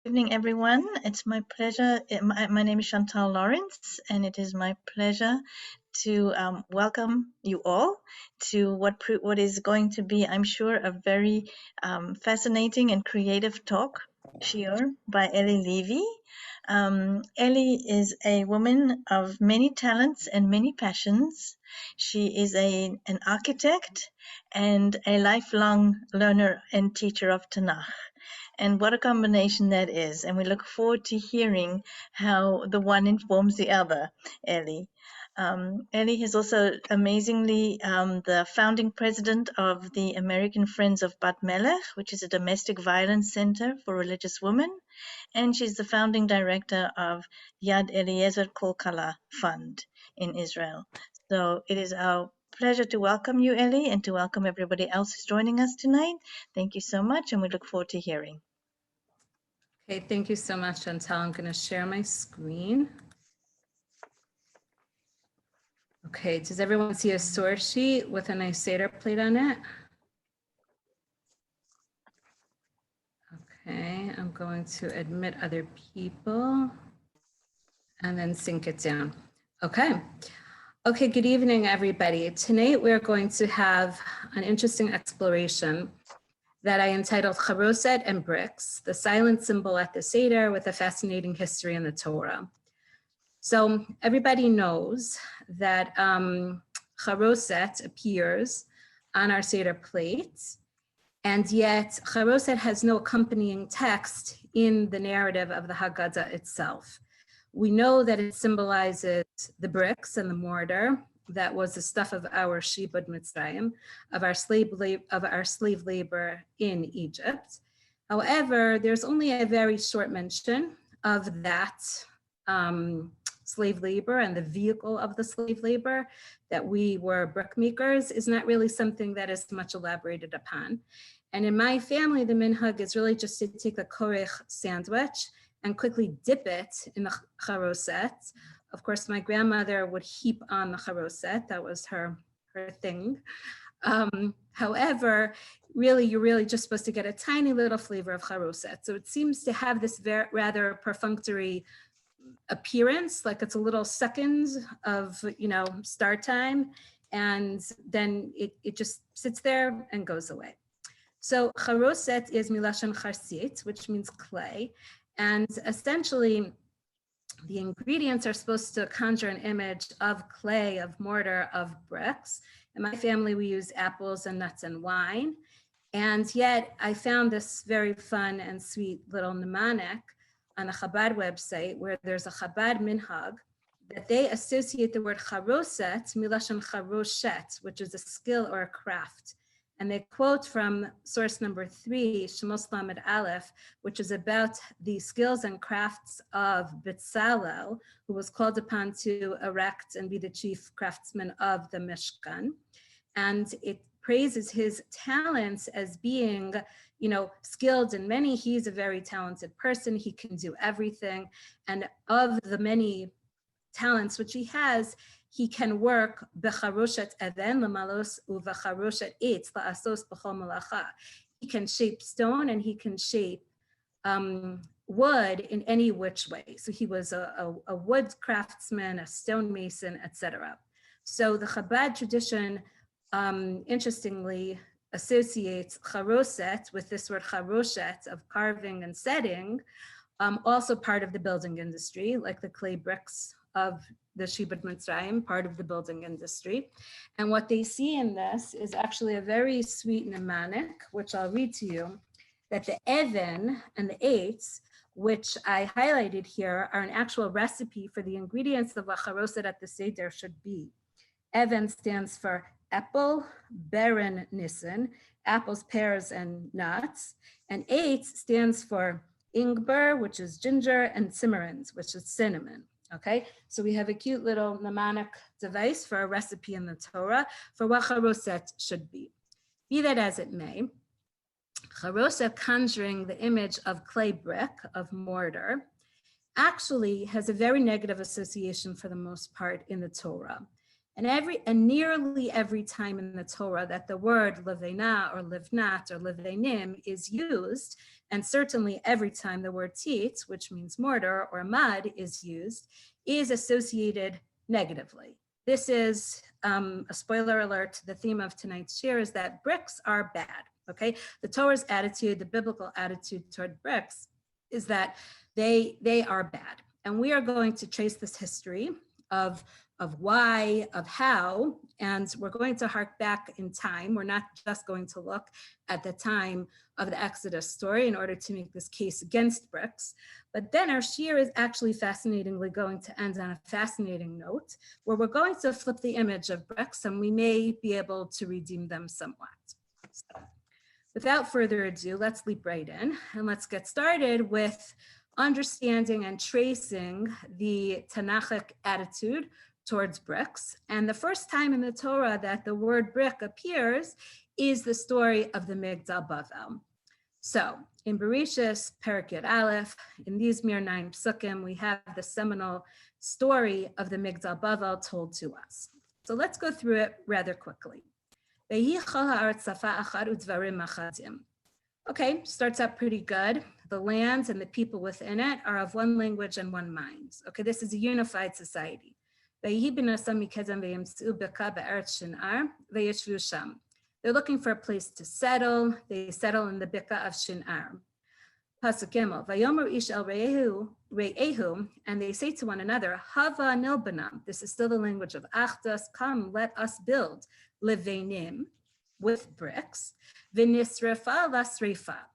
Evening, everyone. It's my pleasure. My name is Chantal Lawrence, and it is my pleasure to welcome you all to what is going to be, I'm sure, a very fascinating and creative talk, Shior, by Ellie Levy. Ellie is a woman of many talents and many passions. She is an architect and a lifelong learner and teacher of Tanakh. And what a combination that is. And we look forward to hearing how the one informs the other, Ellie. Ellie is also amazingly the founding president of the American Friends of Bat Melech, which is a domestic violence center for religious women. And she's the founding director of Yad Eliezer Kol Kala Fund in Israel. So it is our pleasure to welcome you, Ellie, and to welcome everybody else who's joining us tonight. Thank you so much, and we look forward to hearing. Okay, thank you so much, Chantal. I'm going to share my screen. Okay, does everyone see a source sheet with a nice Seder plate on it? Okay, I'm going to admit other people and then sync it down. Okay. Okay, good evening, everybody. Tonight, we're going to have an interesting exploration that I entitled Charoset and Bricks, the silent symbol at the Seder with a fascinating history in the Torah. So everybody knows that Charoset appears on our Seder plate, and yet Charoset has no accompanying text in the narrative of the Haggadah itself. We know that it symbolizes the bricks and the mortar that was the stuff of our Shibud Mitzrayim, of our slave labor in Egypt. However, there's only a very short mention of that slave labor, and the vehicle of the slave labor, that we were brickmakers, is not really something that is much elaborated upon. And in my family, the minhag is really just to take the korech sandwich and quickly dip it in the charoset. Of course, my grandmother would heap on the charoset. That was her thing. However, really, you're really just supposed to get a tiny little flavor of charoset. So it seems to have this rather perfunctory appearance, like it's a little seconds of, start time, and then it just sits there and goes away. So charoset is milashon charsit, which means clay, and essentially the ingredients are supposed to conjure an image of clay, of mortar, of bricks. In my family, we use apples and nuts and wine. And yet I found this very fun and sweet little mnemonic on the Chabad website, where there's a Chabad minhag that they associate the word charoset, milashon charoshet, which is a skill or a craft. And they quote from source number 3, Shemos Lamed Aleph, which is about the skills and crafts of Bezalel, who was called upon to erect and be the chief craftsman of the Mishkan. And it praises his talents as being, skilled in many. He's a very talented person. He can do everything. And of the many talents which he has, he can work becharoshet even lamalos uvecharoshet eitz la'asos b'chol malacha. He can shape stone and he can shape wood in any which way. So he was a wood craftsman, a stonemason, etc. So the Chabad tradition, interestingly, associates charoset with this word charoshet of carving and setting, also part of the building industry, like the clay bricks of the Shibud Mitzrayim, part of the building industry. And what they see in this is actually a very sweet mnemonic, which I'll read to you, that the even and the eitz, which I highlighted here, are an actual recipe for the ingredients of what charoset at the Seder should be. Even stands for apple, beren, nissen, apples, pears, and nuts. And eitz stands for ingber, which is ginger, and cimarrons, which is cinnamon. Okay, so we have a cute little mnemonic device for a recipe in the Torah for what charoset should be. Be that as it may, charoset, conjuring the image of clay brick, of mortar, actually has a very negative association for the most part in the Torah. And nearly every time in the Torah that the word levena or livnat or levenim is used, and certainly every time the word tit, which means mortar, or mud is used, is associated negatively. This is a spoiler alert. The theme of tonight's share is that bricks are bad, okay? The Torah's attitude, the biblical attitude toward bricks is that they are bad. And we are going to trace this history of why, of how, and we're going to hark back in time. We're not just going to look at the time of the Exodus story in order to make this case against bricks. But then our shir is actually fascinatingly going to end on a fascinating note where we're going to flip the image of bricks and we may be able to redeem them somewhat. So, without further ado, let's leap right in and let's get started with understanding and tracing the Tanakhic attitude towards bricks. And the first time in the Torah that the word brick appears is the story of the Migdal Bavel. So in Bereshis, Perek Yud Aleph, in these mere 9 psukim, we have the seminal story of the Migdal Bavel told to us. So let's go through it rather quickly. Okay, starts out pretty good. The lands and the people within it are of one language and one mind. Okay, this is a unified society. They're looking for a place to settle. They settle in the Bika of Shinar. Pasuk Gimel, Vayomer ish el re'ehu, and they say to one another, Hava nilbana. This is still the language of Achdus. Come, let us build levenim, with bricks, v'nisrefa lasrefa,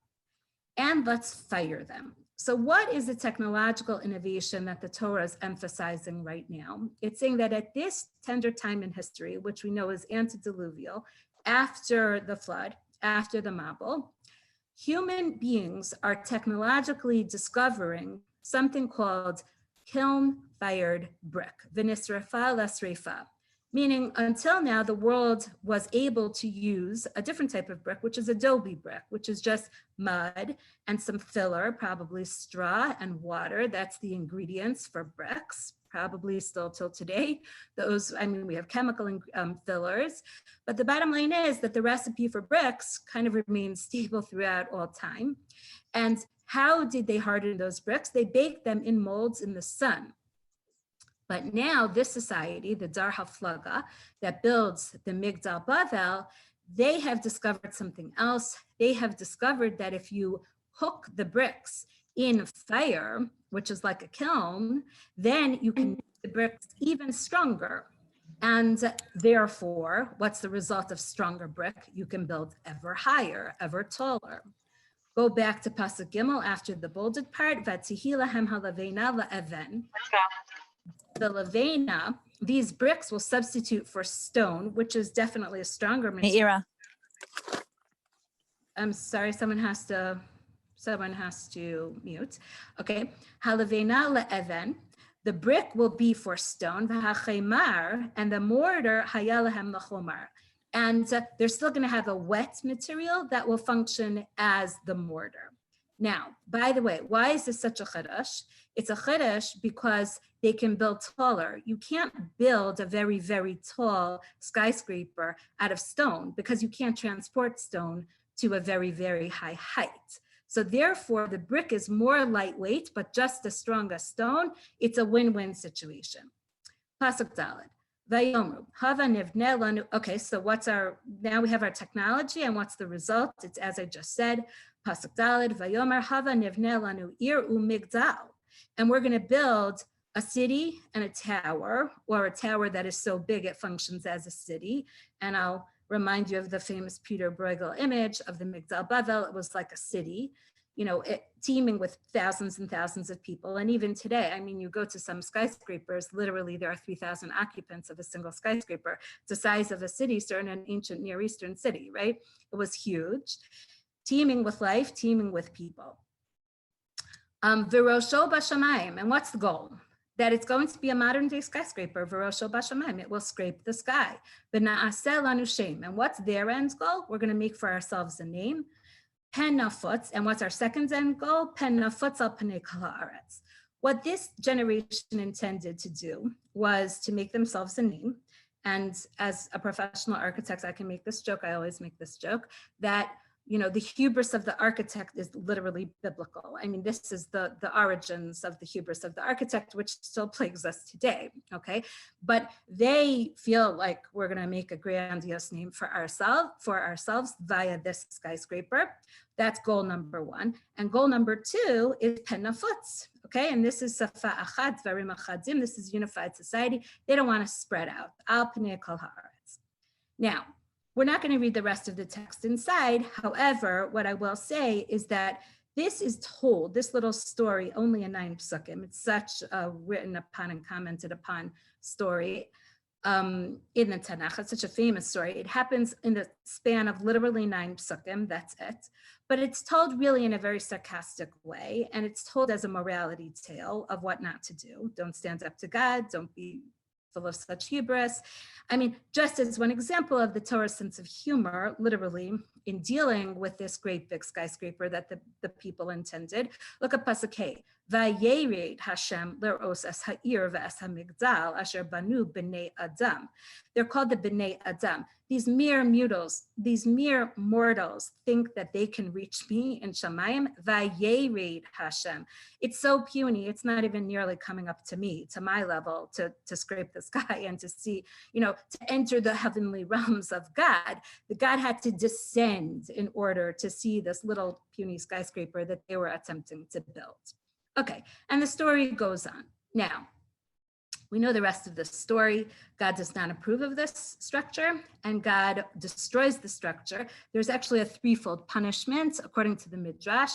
and let's fire them. So what is the technological innovation that the Torah is emphasizing right now? It's saying that at this tender time in history, which we know is antediluvial, after the flood, after the Mabul, human beings are technologically discovering something called kiln-fired brick, v'nisrefa lasrefa. Meaning until now, the world was able to use a different type of brick, which is adobe brick, which is just mud and some filler, probably straw and water. That's the ingredients for bricks, probably still till today. We have chemical fillers, but the bottom line is that the recipe for bricks kind of remains stable throughout all time. And how did they harden those bricks? They baked them in molds in the sun. But now this society, the Dar HaFlaga, that builds the Migdal Bavel, they have discovered something else. They have discovered that if you hook the bricks in fire, which is like a kiln, then you can make the bricks even stronger. And therefore, what's the result of stronger brick? You can build ever higher, ever taller. Go back to Pasuk Gimel after the bolded part, Vatihi lahem halavena la'even. The levena, these bricks will substitute for stone, which is definitely a stronger material. I'm sorry, someone has to mute. Okay. Halavena le'even. The brick will be for stone, v'hachemar, and the mortar hayalahem lachomar. And they're still going to have a wet material that will function as the mortar. Now, by the way, why is this such a chiddush? It's a chiddush because they can build taller. You can't build a very, very tall skyscraper out of stone because you can't transport stone to a very, very high height. So therefore, the brick is more lightweight, but just as strong as stone. It's a win-win situation. Pasuk Daled. Vayomru, hava nivneh lanu. Okay, so now we have our technology, and what's the result? It's as I just said, Pasuk Daled, Vayomer hava nivneh lanu ir umigdal. And we're going to build a city and a tower, or a tower that is so big it functions as a city. And I'll remind you of the famous Peter Bruegel image of the Migdal Bavel. It was like a city, teeming with thousands and thousands of people. And even today, you go to some skyscrapers, literally there are 3,000 occupants of a single skyscraper. It's the size of a city, certain an ancient Near Eastern city, right? It was huge, teeming with life, teeming with people. Virosho Bashamayim, and what's the goal? That it's going to be a modern day skyscraper, Virosho Bashamayim, it will scrape the sky. B'na'aseh lanu shem, and what's their end goal? We're going to make for ourselves a name. Pen nafutz, and what's our second end goal? Pen nafutz al panei kol haaretz. What this generation intended to do was to make themselves a name And as a professional architect, I can make this joke. I always make this joke that, you know, the hubris of the architect is literally biblical. I mean, this is the origins of the hubris of the architect, which still plagues us today, okay? But they feel like we're gonna make a grandiose name for ourselves via this skyscraper. That's goal number one. And goal number two is penafutz, okay? And this is safa achad, dvarim achadim. This is unified society. They don't wanna spread out. Al pnei kol haaretz. Now, we're not going to read the rest of the text inside. However, what I will say is that this is told, this little story, only in 9 psukim. It's such a written upon and commented upon story in the Tanakh. It's such a famous story. It happens in the span of literally 9 psukim, that's it. But it's told really in a very sarcastic way. And it's told as a morality tale of what not to do. Don't stand up to God. Don't be full of such hubris. I mean, just as one example of the Torah's sense of humor, literally, in dealing with this great big skyscraper that the people intended, look at Pasuk Hey. Vayered Hashem leros es ha'ir ve'es ha'migdal asher banu b'nei Adam. They're called the b'nei Adam. These mere mortals think that they can reach me in Shamayim. Vayered Hashem. It's so puny. It's not even nearly coming up to me, to my level, to scrape the sky and to see, you know, to enter the heavenly realms of God. The God had to descend in order to see this little puny skyscraper that they were attempting to build. Okay, and the story goes on. Now, we know the rest of the story. God does not approve of this structure, and God destroys the structure. There's actually a threefold punishment, according to the Midrash.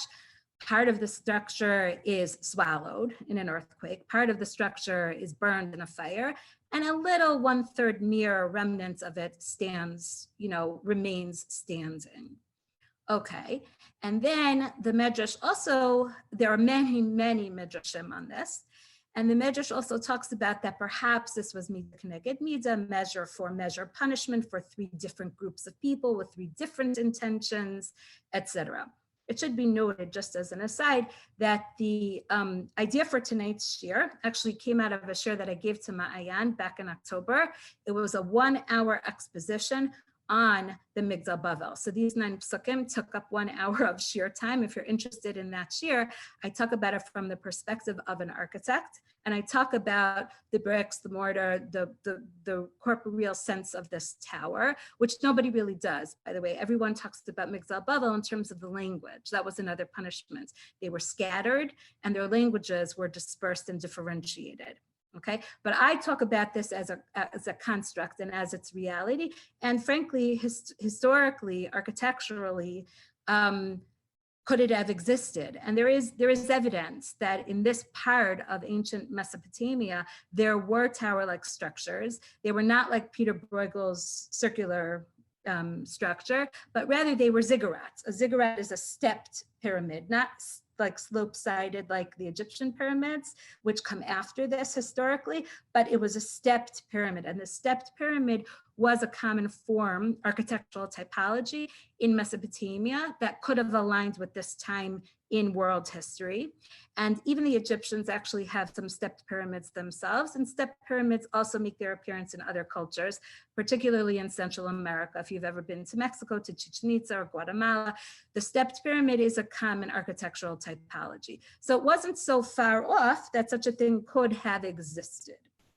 Part of the structure is swallowed in an earthquake. Part of the structure is burned in a fire, and a little 1/3 mere remnant of it stands, you know, remains standing. Okay, and then the Medrash also, there are many, many Medrashim on this. And the Medrash also talks about that perhaps this was Midah Keneged Midah, measure for measure punishment for 3 different groups of people with 3 different intentions, etc. It should be noted, just as an aside, that the idea for tonight's shir actually came out of a shir that I gave to Maayan back in October. It was a 1-hour exposition on the Migdal Bavel. So these 9 psukim took up 1 hour of shir time. If you're interested in that shir, I talk about it from the perspective of an architect, and I talk about the bricks, the mortar, the corporeal sense of this tower, which nobody really does, by the way. Everyone talks about Migdal Bavel in terms of the language. That was another punishment. They were scattered, and their languages were dispersed and differentiated. Okay, but I talk about this as a construct and as its reality. And frankly, historically, architecturally, could it have existed? And there is evidence that in this part of ancient Mesopotamia, there were tower-like structures. They were not like Peter Bruegel's circular structure, but rather they were ziggurats. A ziggurat is a stepped pyramid, not like slope-sided like the Egyptian pyramids, which come after this historically, but it was a stepped pyramid. And the stepped pyramid was a common form, architectural typology in Mesopotamia that could have aligned with this time in world history. And even the Egyptians actually have some stepped pyramids themselves, and stepped pyramids also make their appearance in other cultures, particularly in Central America. If you've ever been to Mexico, to Chichen Itza or Guatemala, the stepped pyramid is a common architectural typology. So it wasn't so far off that such a thing could have existed.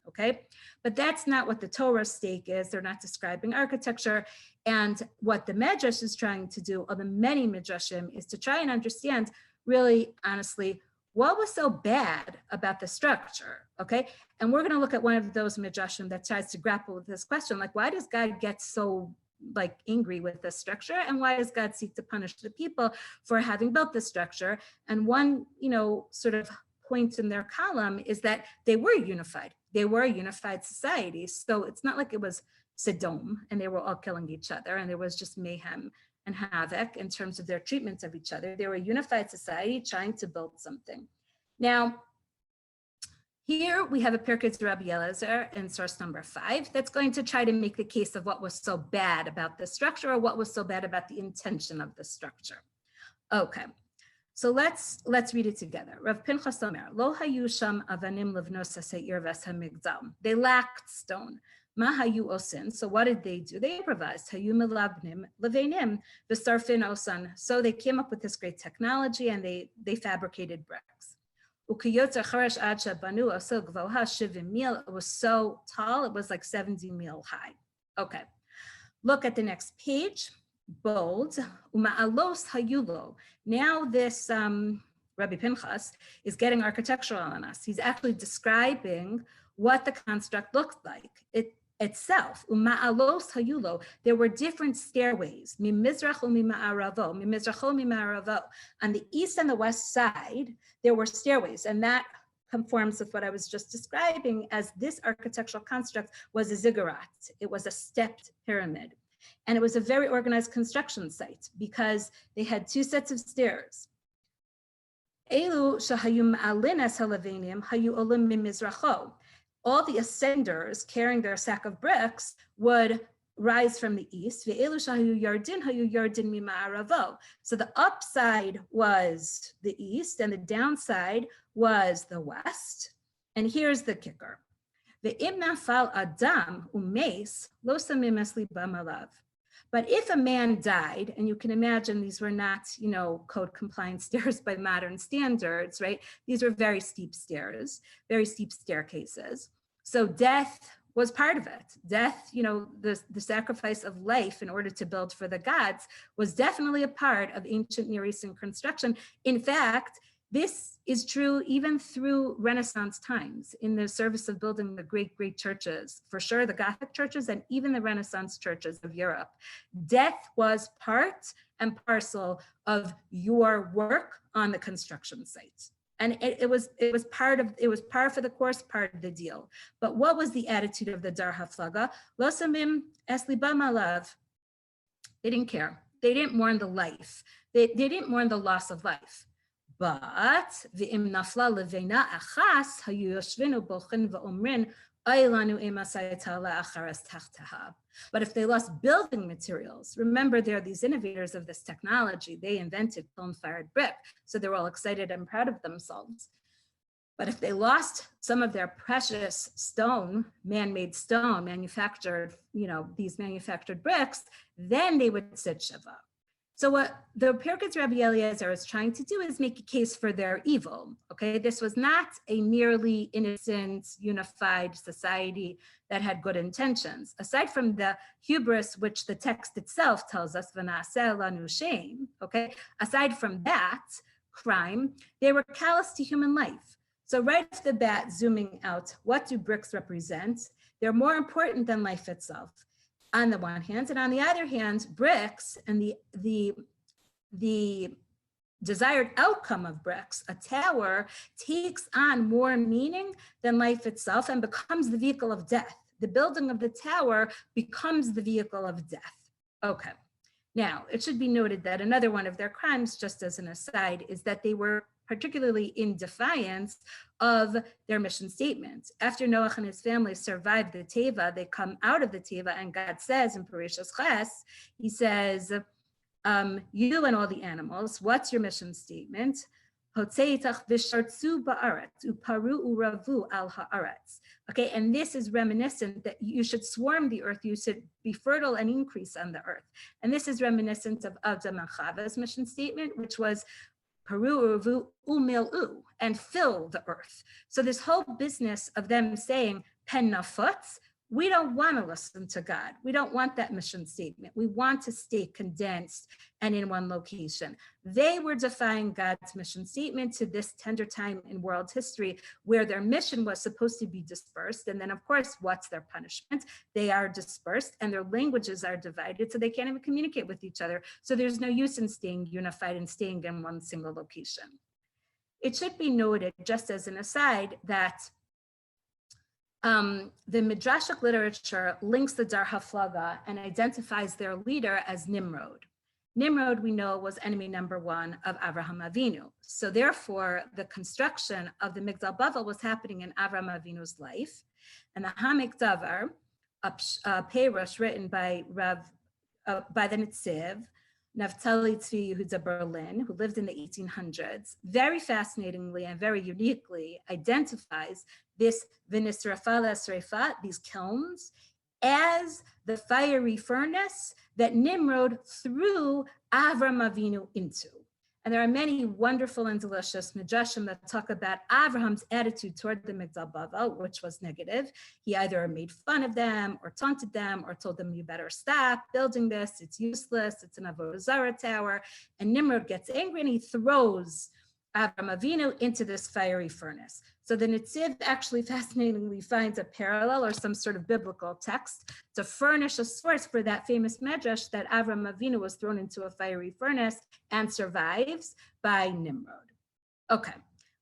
Okay, but that's not what the Torah stake is. They're not describing architecture. And what the Medrash is trying to do, or the many Midrashim, is to try and understand, really, honestly, what was so bad about the structure, okay? And we're going to look at one of those Midrashim that tries to grapple with this question, like, why does God get so like angry with this structure, and why does God seek to punish the people for having built this structure? And one, you know, sort of point in their column is that they were unified. They were a unified society. So it's not like it was Sodom and they were all killing each other and there was just mayhem and havoc in terms of their treatment of each other. They were a unified society trying to build something. Now, here we have a Pirkei Rabbi Eliezer in source number 5 that's going to try to make the case of what was so bad about the structure, or what was so bad about the intention of the structure. Okay. So let's read it together. Rav Pinchas Omer, Lo hayu sham avanim livnos haseir ves hamigdal. They lacked stone. Ma hayu osin. So what did they do? They improvised. Hayu melabnim levenim v'sarfin osan. So they came up with this great technology and they fabricated bricks. Ukiyotza charash acha banu osil gvoha shivim mil. It was so tall, it was like 70 mil high. Okay, look at the next page. Bold. Uma'alos hayulo. Now this Rabbi Pinchas is getting architectural on us. He's actually describing what the construct looked like. It itself, uma'alos hayulo, there were different stairways, mimizrach umima'aravo, mimizracho mima'aravo. On the east and the west side, there were stairways, and that conforms with what I was just describing as this architectural construct was a ziggurat. It was a stepped pyramid. And it was a very organized construction site because they had two sets of stairs. Elu shahayu ma'alinas halavenim hayu olim mimizracho. All the ascenders carrying their sack of bricks would rise from the east. So the upside was the east and the downside was the west. And here's the kicker. But if a man died, and you can imagine these were not, code compliant stairs by modern standards, right? These were very steep stairs, very steep staircases. So death was part of it. Death, the sacrifice of life in order to build for the gods was definitely a part of ancient Near Eastern construction. In fact, this is true even through Renaissance times in the service of building the great, great churches, for sure, the Gothic churches and even the Renaissance churches of Europe. Death was part and parcel of your work on the construction site. And it was par for the course, part of the deal. But what was the attitude of the Dar Haflaga? Lo samim es libam alav. They didn't care. They didn't mourn the life. They didn't mourn the loss of life. But v'im nafla levena achas hayu yoshvinu bochin v'omrin aylanu emasayatala acharas tachtaha. But if they lost building materials, remember there are these innovators of this technology. They invented kiln-fired brick, so they're all excited and proud of themselves. But if they lost some of their precious stone, man-made stone, manufactured, these manufactured bricks, then they would sit shiva. So what the Pirkei Rabbi Eliezer is trying to do is make a case for their evil, okay? This was not a merely innocent, unified society that had good intentions. Aside from the hubris, which the text itself tells us, v'na'aseh lanu shem, okay? Aside from that crime, they were callous to human life. So right off the bat, zooming out, what do bricks represent? They're more important than life itself. On the one hand, and on the other hand, bricks and the desired outcome of bricks, a tower, takes on more meaning than life itself and becomes the vehicle of death. The building of the tower becomes the vehicle of death. Okay. Now, it should be noted that another one of their crimes, just as an aside, is that they were particularly in defiance of their mission statement. After Noach and his family survived the Teva, they come out of the Teva, and God says in Parashas Ches, he says, you and all the animals, what's your mission statement? Okay, and this is reminiscent that you should swarm the earth, you should be fertile and increase on the earth. And this is reminiscent of Adam and Chava's mission statement, which was Paru u'ravu u'mil'u, and fill the earth. So this whole business of them saying pen nafutz, we don't want to listen to God. We don't want that mission statement. We want to stay condensed and in one location. They were defying God's mission statement to this tender time in world history where their mission was supposed to be dispersed. And then, of course, what's their punishment? They are dispersed and their languages are divided, so they can't even communicate with each other. So there's no use in staying unified and staying in one single location. It should be noted, just as an aside, that the Midrashic literature links the Dar Haflaga and identifies their leader as Nimrod. Nimrod, we know, was enemy number one of Avraham Avinu. So therefore, the construction of the Migdal Bavel was happening in Avraham Avinu's life. And the Hamik Davar, a Perush written by the Nitziv, Naftali Tzvi Yehuda Berlin, who lived in the 1800s, very fascinatingly and very uniquely identifies this V'nisrafa le'sreifa, these kilns, as the fiery furnace that Nimrod threw Avram Avinu into. And there are many wonderful and delicious midrashim that talk about Avraham's attitude toward the Migdal Bavel, which was negative. He either made fun of them or taunted them or told them, you better stop building this, it's useless, it's an Avodah Zarah tower. And Nimrod gets angry and he throws Avram Avinu into this fiery furnace. So the Netziv actually fascinatingly finds a parallel or some sort of biblical text to furnish a source for that famous medrash that Avram Avinu was thrown into a fiery furnace and survives by Nimrod. Okay,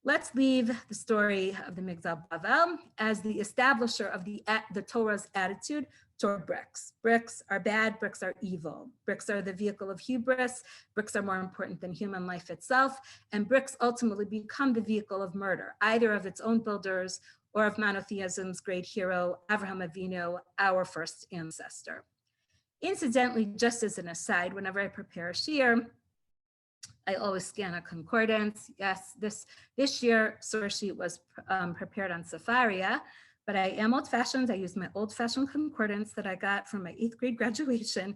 let's leave the story of the Migdal Bavel as the establisher of the Torah's attitude toward bricks. Bricks are bad, bricks are evil. Bricks are the vehicle of hubris. Bricks are more important than human life itself. And bricks ultimately become the vehicle of murder, either of its own builders or of monotheism's great hero, Avraham Avinu, our first ancestor. Incidentally, just as an aside, whenever I prepare a shiur, I always scan a concordance. Yes, this year source sheet was prepared on Sefaria, but I am old-fashioned. I use my old-fashioned concordance that I got from my 8th grade graduation.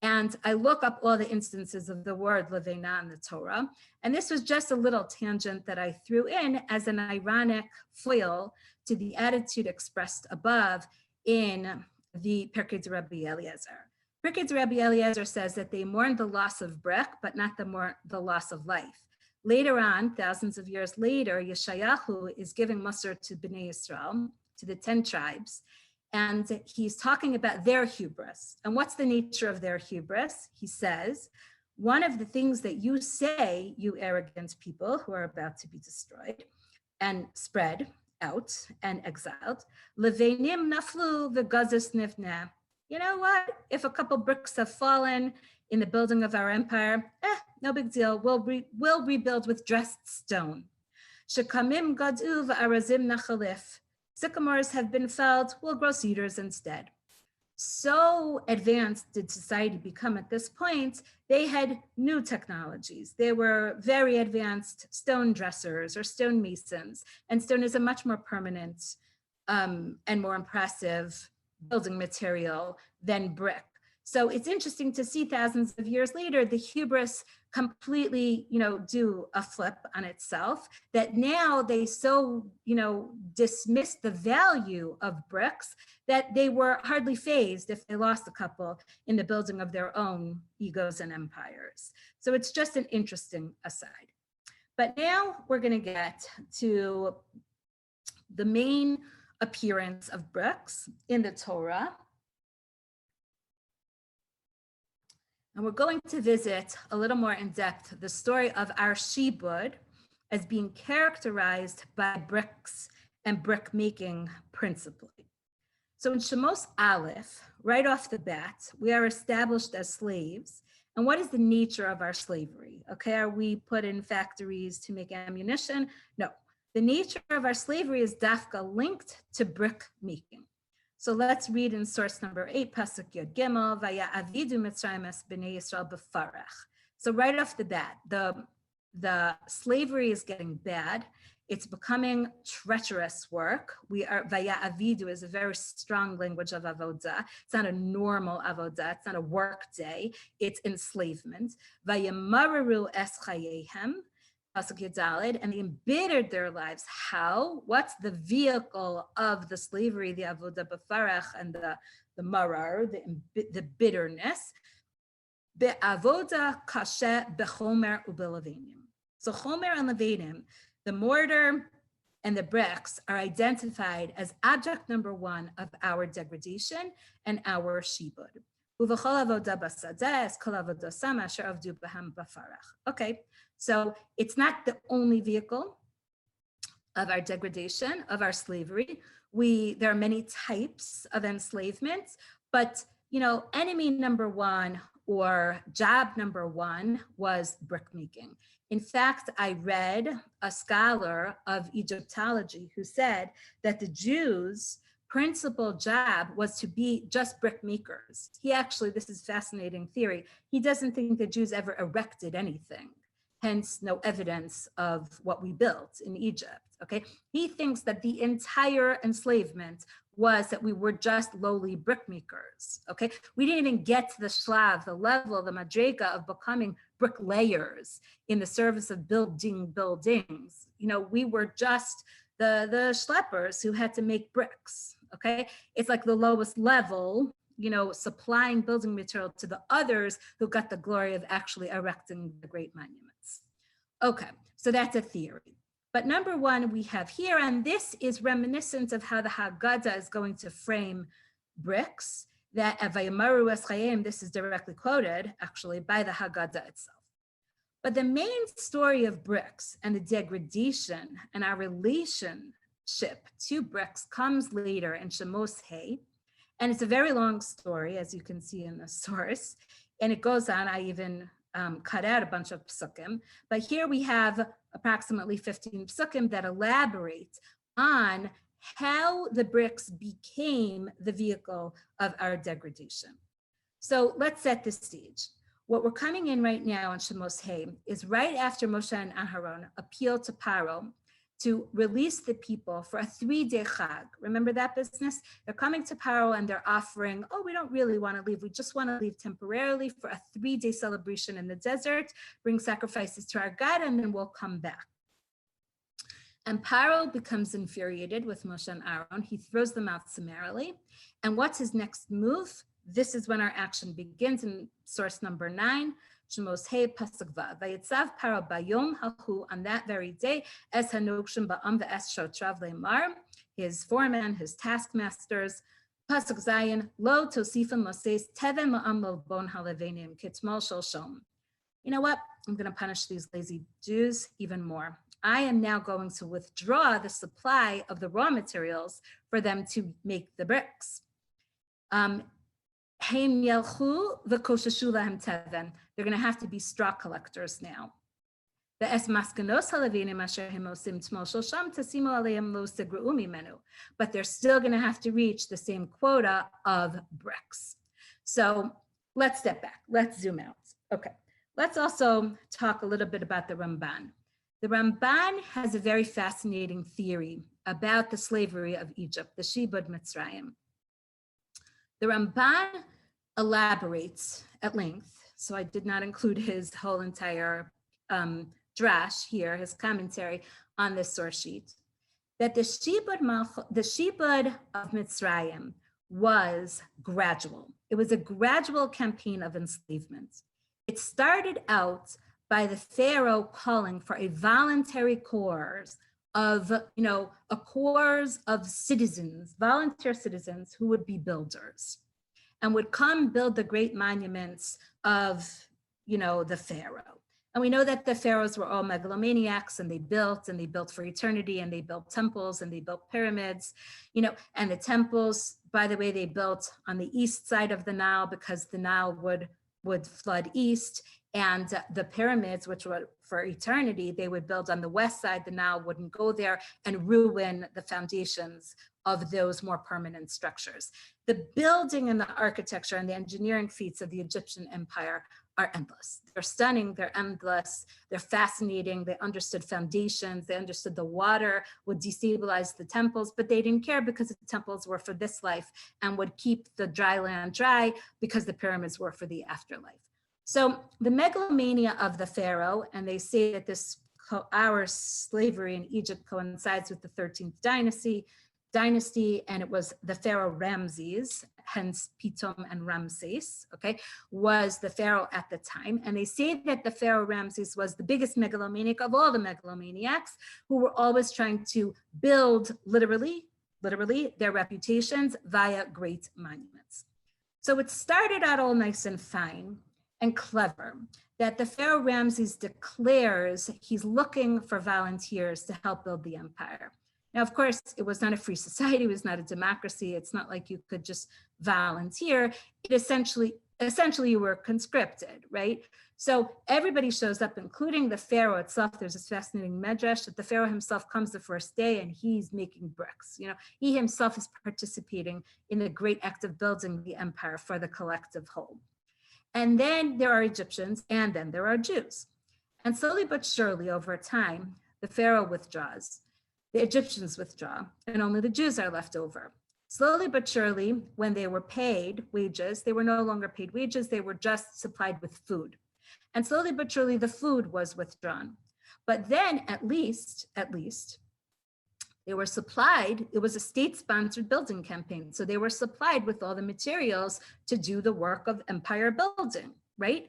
And I look up all the instances of the word Levena in the Torah. And this was just a little tangent that I threw in as an ironic foil to the attitude expressed above in the Pirkei de Rabbi Eliezer. Pirkei de Rabbi Eliezer says that they mourn the loss of brick, but not the loss of life. Later on, thousands of years later, Yeshayahu is giving Musar to Bnei Yisrael, to the 10 tribes. And he's talking about their hubris. And what's the nature of their hubris? He says, one of the things that you say, you arrogant people who are about to be destroyed and spread out and exiled, Levenim naflu v'gazis nivna. You know what? If a couple bricks have fallen in the building of our empire, no big deal. We'll rebuild with dressed stone. Shekamim gadu v'arazim nachalif. Sycamores have been felled, we'll grow cedars instead. So advanced did society become at this point, they had new technologies. They were very advanced stone dressers or stone masons, and stone is a much more permanent and more impressive building material than brick. So it's interesting to see thousands of years later, the hubris completely, do a flip on itself, that now they so, dismiss the value of bricks that they were hardly fazed if they lost a couple in the building of their own egos and empires. So it's just an interesting aside. But now we're going to get to the main appearance of bricks in the Torah. And we're going to visit a little more in depth the story of our shibud as being characterized by bricks and brick making principally. So in Shemos Aleph, right off the bat, we are established as slaves. And what is the nature of our slavery? Okay, are we put in factories to make ammunition? No, the nature of our slavery is dafka linked to brick making. So let's read in source number 8, Pasuk Yod Gimel, Vaya Avidu Mitzrayim es Bnei Yisrael b'farach. So right off the bat, the slavery is getting bad. It's becoming treacherous work. Vaya Avidu is a very strong language of avodah. It's not a normal avodah. It's not a work day. It's enslavement. Vaya Mararu es Chayehem. And they embittered their lives. How? What's the vehicle of the slavery, the avodah b'farach, and the marar, the bitterness? Be'avodah kashe bechomer u'belevanim. So chomer and levanim, the mortar and the bricks, are identified as object number 1 of our degradation and our shibud. Okay, so it's not the only vehicle of our degradation, of our slavery. There are many types of enslavement, but enemy number 1 or job number 1 was brick making. In fact, I read a scholar of Egyptology who said that the Jews' principal job was to be just brick makers. This is fascinating theory. He doesn't think the Jews ever erected anything, hence no evidence of what we built in Egypt, okay? He thinks that the entire enslavement was that we were just lowly brickmakers, okay? We didn't even get to the shlav, the level, the madrega of becoming bricklayers in the service of building buildings. You know, we were just the schleppers who had to make bricks, okay? It's like the lowest level, you know, supplying building material to the others who got the glory of actually erecting the great monuments. Okay, so that's a theory. But number one, we have here, and this is reminiscent of how the Haggadah is going to frame bricks, that Vayamaru es Chayim, this is directly quoted actually by the Haggadah itself. But the main story of bricks and the degradation and our relationship to bricks comes later in Shemos Hay. And it's a very long story, as you can see in the source. And it goes on, I even cut out a bunch of psukim, but here we have approximately 15 psukim that elaborate on how the bricks became the vehicle of our degradation. So let's set the stage. What we're coming in right now in Shemos Hay is right after Moshe and Aharon appeal to Paro to release the people for a 3-day chag. Remember that business? They're coming to Paro and they're offering, oh, we don't really want to leave. We just want to leave temporarily for a 3-day celebration in the desert, bring sacrifices to our God, and then we'll come back. And Paro becomes infuriated with Moshe and Aaron. He throws them out summarily. And what's his next move? This is when our action begins in source number 9. Shemos Hey Pasuk Vav. Vayitzav Paro bayom hahu, on that very day, es hanokshim ba'am ve'es shotrav le'mar, his foreman, his taskmasters, Pasuk Zayin, lo tosifim moses teven ma'am lo bon halevenim kitmol shalshom. You know what? I'm going to punish these lazy Jews even more. I am now going to withdraw the supply of the raw materials for them to make the bricks. They're going to have to be straw collectors now. But they're still going to have to reach the same quota of bricks. So let's step back. Let's zoom out. Okay. Let's also talk a little bit about the Ramban. The Ramban has a very fascinating theory about the slavery of Egypt, the Shibud Mitzrayim. The Ramban elaborates at length, so I did not include his whole entire drash here, his commentary on this source sheet, that the Shibud of Mitzrayim was gradual. It was a gradual campaign of enslavement. It started out by the Pharaoh calling for a voluntary corps of, a corps of citizens, volunteer citizens who would be builders and would come build the great monuments of, the Pharaoh. And we know that the pharaohs were all megalomaniacs, and they built for eternity, and they built temples, and they built pyramids, and the temples, by the way, they built on the east side of the Nile because the Nile would flood east, and the pyramids, which were for eternity, they would build on the west side. The Nile wouldn't go there and ruin the foundations of those more permanent structures. The building and the architecture and the engineering feats of the Egyptian empire are endless. They're stunning, they're endless, they're fascinating. They understood foundations, they understood the water would destabilize the temples, but they didn't care because the temples were for this life and would keep the dry land dry because the pyramids were for the afterlife. So the megalomania of the Pharaoh, and they say that our slavery in Egypt coincides with the 13th dynasty, and it was the Pharaoh Ramses, hence Pitom and Ramses, was the Pharaoh at the time. And they say that the Pharaoh Ramses was the biggest megalomaniac of all the megalomaniacs, who were always trying to build literally their reputations via great monuments. So it started out all nice and fine and clever that the Pharaoh Ramses declares he's looking for volunteers to help build the empire. Now, of course, it was not a free society. It was not a democracy. It's not like you could just volunteer. It essentially you were conscripted, right? So everybody shows up, including the Pharaoh itself. There's this fascinating medrash that the Pharaoh himself comes the first day and he's making bricks. He himself is participating in the great act of building the empire for the collective whole. And then there are Egyptians, and then there are Jews. And slowly but surely over time, the Pharaoh withdraws. The Egyptians withdraw, and only the Jews are left over. Slowly but surely, when they were paid wages, they were no longer paid wages, they were just supplied with food. And slowly but surely, the food was withdrawn. But then at least, they were supplied, it was a state-sponsored building campaign. So they were supplied with all the materials to do the work of empire building, right?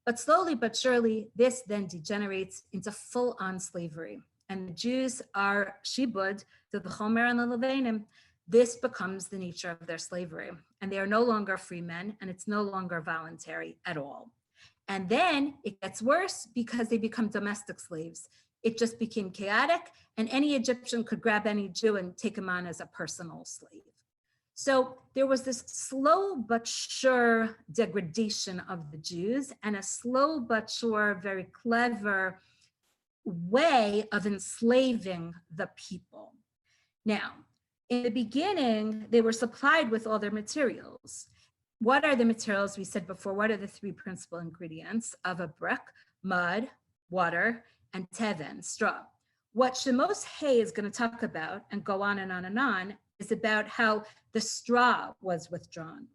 But slowly but surely, this then degenerates into full-on slavery. And the Jews are shibud to the Chomer and the Levanim. This becomes the nature of their slavery. And they are no longer free men, and it's no longer voluntary at all. And then it gets worse because they become domestic slaves. It just became chaotic, and any Egyptian could grab any Jew and take him on as a personal slave. So there was this slow but sure degradation of the Jews, and a slow but sure, very clever way of enslaving the people. Now, in the beginning, they were supplied with all their materials. What are the materials we said before? What are the three principal ingredients of a brick? Mud, water, and teven, straw. What Shemos Hay is going to talk about and go on and on and on is about how the straw was withdrawn.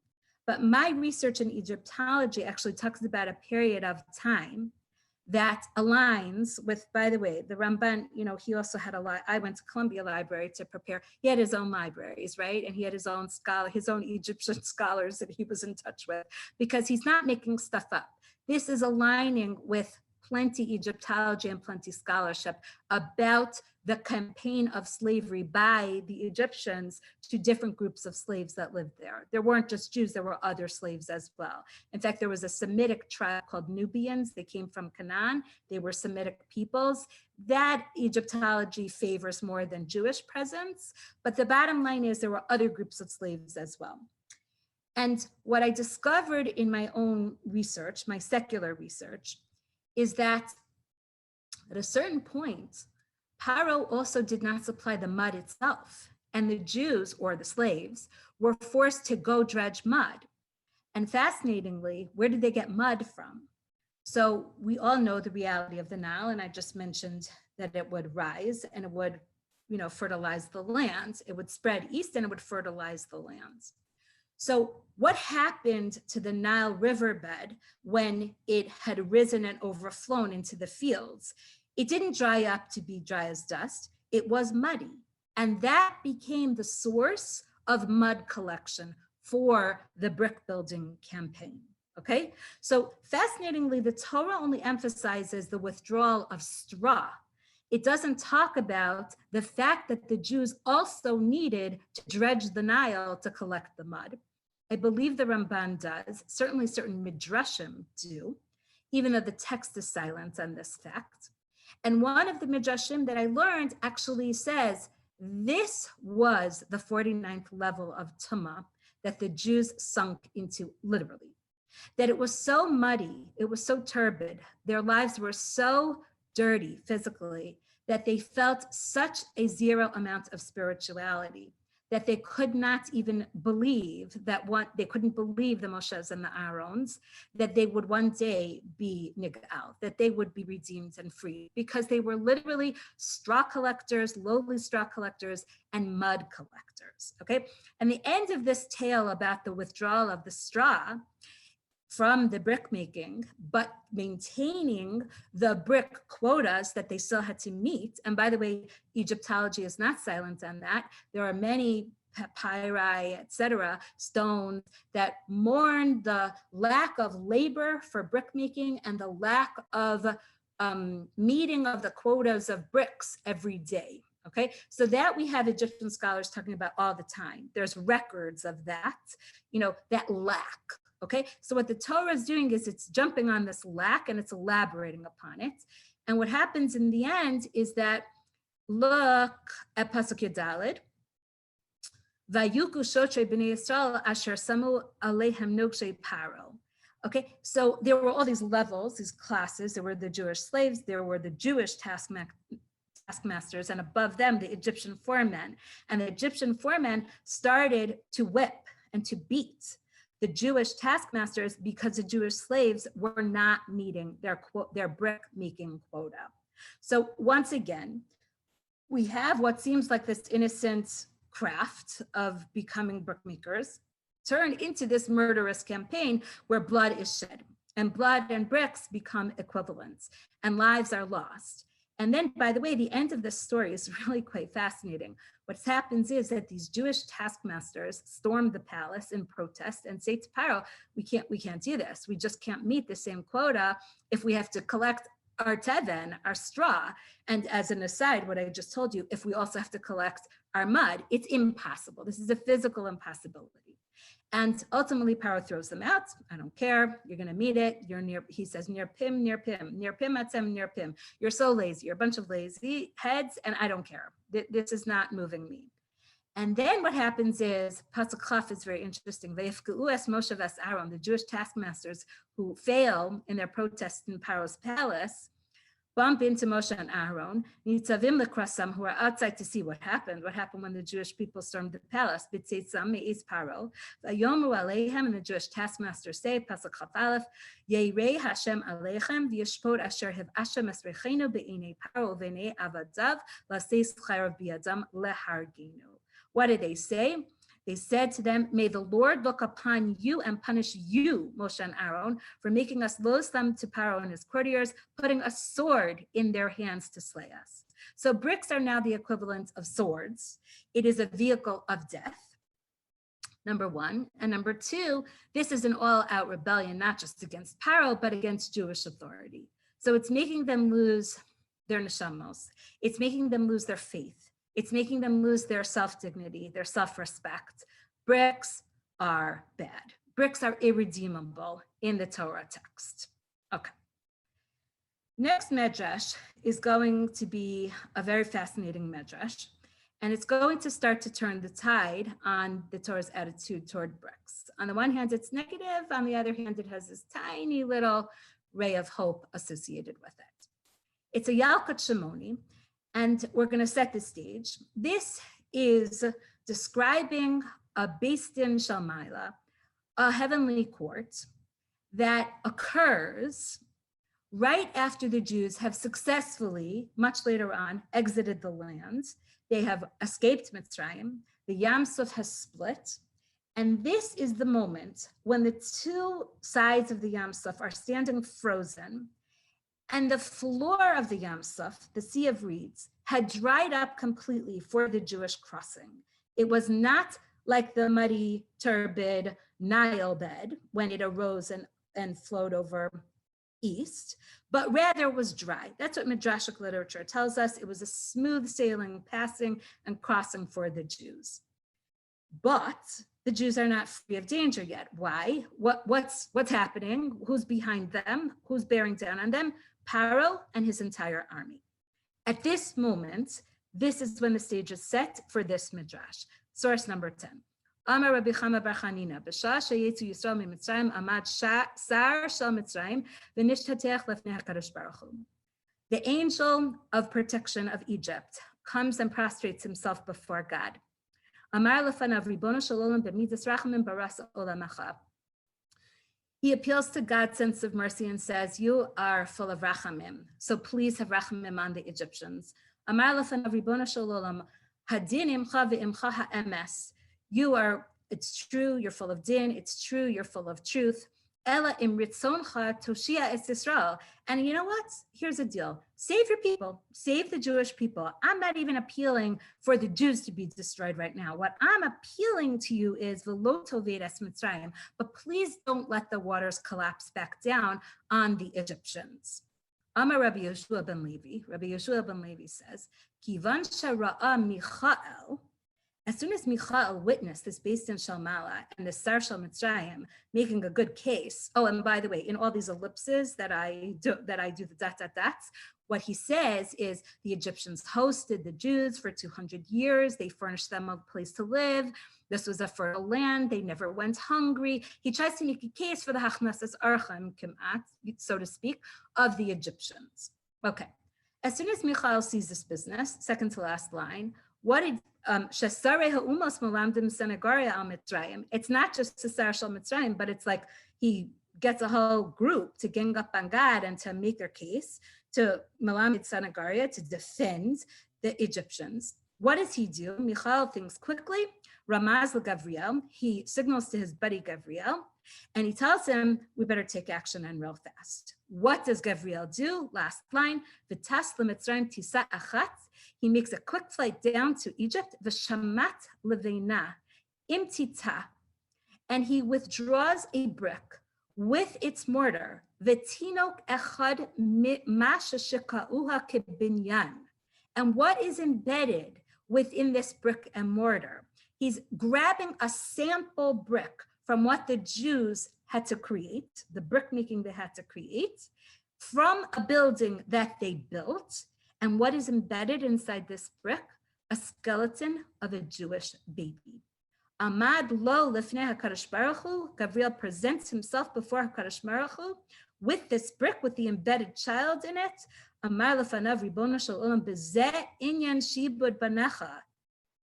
But my research in Egyptology actually talks about a period of time that aligns with, by the way, the Ramban, he also had I went to Columbia Library to prepare. He had his own libraries, right? And he had his own Egyptian scholars that he was in touch with, because he's not making stuff up. This is aligning with plenty Egyptology and plenty scholarship about the campaign of slavery by the Egyptians to different groups of slaves that lived there. There weren't just Jews, there were other slaves as well. In fact, there was a Semitic tribe called Nubians. They came from Canaan. They were Semitic peoples. That Egyptology favors more than Jewish presence. But the bottom line is there were other groups of slaves as well. And what I discovered in my own research, my secular research, is that at a certain point, Paro also did not supply the mud itself, and the Jews, or the slaves, were forced to go dredge mud. And fascinatingly, where did they get mud from? So we all know the reality of the Nile, and I just mentioned that it would rise and it would, fertilize the lands. It would spread east and it would fertilize the lands. So what happened to the Nile riverbed when it had risen and overflown into the fields? It didn't dry up to be dry as dust. It was muddy. And that became the source of mud collection for the brick building campaign. Okay, so fascinatingly, the Torah only emphasizes the withdrawal of straw. It doesn't talk about the fact that the Jews also needed to dredge the Nile to collect the mud. I believe the Ramban does, certainly certain midrashim do, even though the text is silent on this fact. And one of the midrashim that I learned actually says this was the 49th level of Tumah that the Jews sunk into, literally. That it was so muddy, it was so turbid, their lives were so dirty physically, that they felt such a zero amount of spirituality that they could not even believe they couldn't believe the Moshes and the Aarons, that they would one day be nigal, that they would be redeemed and free, because they were literally straw collectors, lowly straw collectors, and mud collectors, okay? And the end of this tale about the withdrawal of the straw from the brick making, but maintaining the brick quotas that they still had to meet. And by the way, Egyptology is not silent on that. There are many papyri, etc., stones that mourn the lack of labor for brick making and the lack of meeting of the quotas of bricks every day. Okay, so that we have Egyptian scholars talking about all the time. There's records of that, that lack. Okay, so what the Torah is doing is it's jumping on this lack and it's elaborating upon it. And what happens in the end is that, look at Pasuk Yudalid, Vayuku shotre b'nei Yisrael asher samu alehem nokshe paro. Okay, so there were all these levels, these classes. There were the Jewish slaves, there were the Jewish taskmasters, and above them, the Egyptian foremen. And the Egyptian foremen started to whip and to beat the Jewish taskmasters because the Jewish slaves were not meeting their brick making quota. So once again, we have what seems like this innocent craft of becoming brickmakers turned into this murderous campaign where blood is shed, and blood and bricks become equivalents, and lives are lost. And then, by the way, the end of this story is really quite fascinating. What happens is that these Jewish taskmasters storm the palace in protest and say to Paro, we can't do this. We just can't meet the same quota if we have to collect our teven, our straw. And as an aside, what I just told you, if we also have to collect our mud, it's impossible. This is a physical impossibility. And ultimately, Paro throws them out. I don't care. You're going to meet it. You're near, he says, near Pim, near Pim, near Pim, atzem, near Pim. You're so lazy. You're a bunch of lazy heads, and I don't care. This is not moving me. And then what happens is, Pasuk Chaf is very interesting. Vayifkeu es Moshe ves Aaron, the Jewish taskmasters who fail in their protest in Paro's palace, bump into Moshe and Aaron, nitzavim lekrasam, who are outside to see what happened when the Jewish people stormed the palace, b'tzeitzam me'is Paro, v'yomu aleihem, and the Jewish taskmasters say, Pasuk Chaf Aleph, Yeirei Hashem aleichem, v'yishpot asher hiv'ashem esrechenu be'inei Paro v'nei avadav, l'seis chayrav biyadam lehargenu. What did they say? They said to them, may the Lord look upon you and punish you, Moshe and Aaron, for making us loathsome to Paro and his courtiers, putting a sword in their hands to slay us. So bricks are now the equivalent of swords. It is a vehicle of death, number one. And number two, this is an all-out rebellion, not just against Paro, but against Jewish authority. So it's making them lose their neshamos. It's making them lose their faith. It's making them lose their self-dignity, their self-respect. Bricks are bad. Bricks are irredeemable in the Torah text. Okay. Next medrash is going to be a very fascinating medrash, and it's going to start to turn the tide on the Torah's attitude toward bricks. On the one hand, it's negative. On the other hand, it has this tiny little ray of hope associated with it. It's a Yalkut Shimoni, and we're going to set the stage. This is describing a Beis Din Shel Maila, a heavenly court that occurs right after the Jews have successfully, much later on, exited the land. They have escaped Mitzrayim. The Yam Suf has split. And this is the moment when the two sides of the Yam Suf are standing frozen. And the floor of the Yam Suf, the Sea of Reeds, had dried up completely for the Jewish crossing. It was not like the muddy, turbid Nile bed when it arose and flowed over east, but rather was dry. That's what Midrashic literature tells us. It was a smooth sailing, passing and crossing for the Jews. But the Jews are not free of danger yet. Why? What's happening? Who's behind them? Who's bearing down on them? Paro and his entire army. At this moment, this is when the stage is set for this midrash. Source number 10. Amar Rabbi Chama bar Chanina, b'shah sheyetzu Yisrael miMitzrayim amad sar shel Mitzrayim v'nishtatech lefnei HaKadosh Baruch Hu. The angel of protection of Egypt comes and prostrates himself before God. Amar lefanav ribono shel olam b'midas rachamim baras olamacha. He appeals to God's sense of mercy and says, you are full of rachamim, so please have rachamim on the Egyptians. Amar lefanav ribono shel olam hadin imcha ve'imcha ha'emes. You are, it's true, you're full of din, it's true, you're full of truth. Ela im ritzoncha toshia es Yisrael. And you know what? Here's the deal. Save your people, save the Jewish people. I'm not even appealing for the Jews to be destroyed right now. What I'm appealing to you is v'lo toved es Mitzrayim, but please don't let the waters collapse back down on the Egyptians. Amar Rabbi Yeshua ben Levi. Rabbi Yeshua ben Levi says, Kivan shara'a Michael. As soon as Michael witnessed this Beis Din Shel Maila and the Sar Shel Mitzrayim making a good case. Oh, and by the way, in all these ellipses that I do the dots, what he says is the Egyptians hosted the Jews for 200 years. They furnished them a place to live. This was a fertile land. They never went hungry. He tries to make a case for the Hachnasas Archim Kimat, so to speak, of the Egyptians. Okay. As soon as Michael sees this business, second to last line, what did it's not just Sesar Shel Mitzrayim, but it's like he gets a whole group to gang up on God and to make their case to Melamed Senegaria to defend the Egyptians. What does he do? Michal thinks quickly. Ramaz Gavriel, he signals to his buddy Gavriel, and he tells him, we better take action and real fast. What does Gavriel do? Last line, V'tas l'Mitzrayim tisa achat. He makes a quick flight down to Egypt, V'shamat leveina imtita, and he withdraws a brick with its mortar, V'tinok echad masha sheka'uha kebinyan. And what is embedded within this brick and mortar? He's grabbing a sample brick from what the Jews had to create, the brick making they had to create, from a building that they built. And what is embedded inside this brick? A skeleton of a Jewish baby. Amad lo lifnei HaKadosh Baruch Hu, Gavriel presents himself before HaKadosh Baruch Hu with this brick, with the embedded child in it. Amar lefanav ribono shel olam bezeh inyan shibud banecha.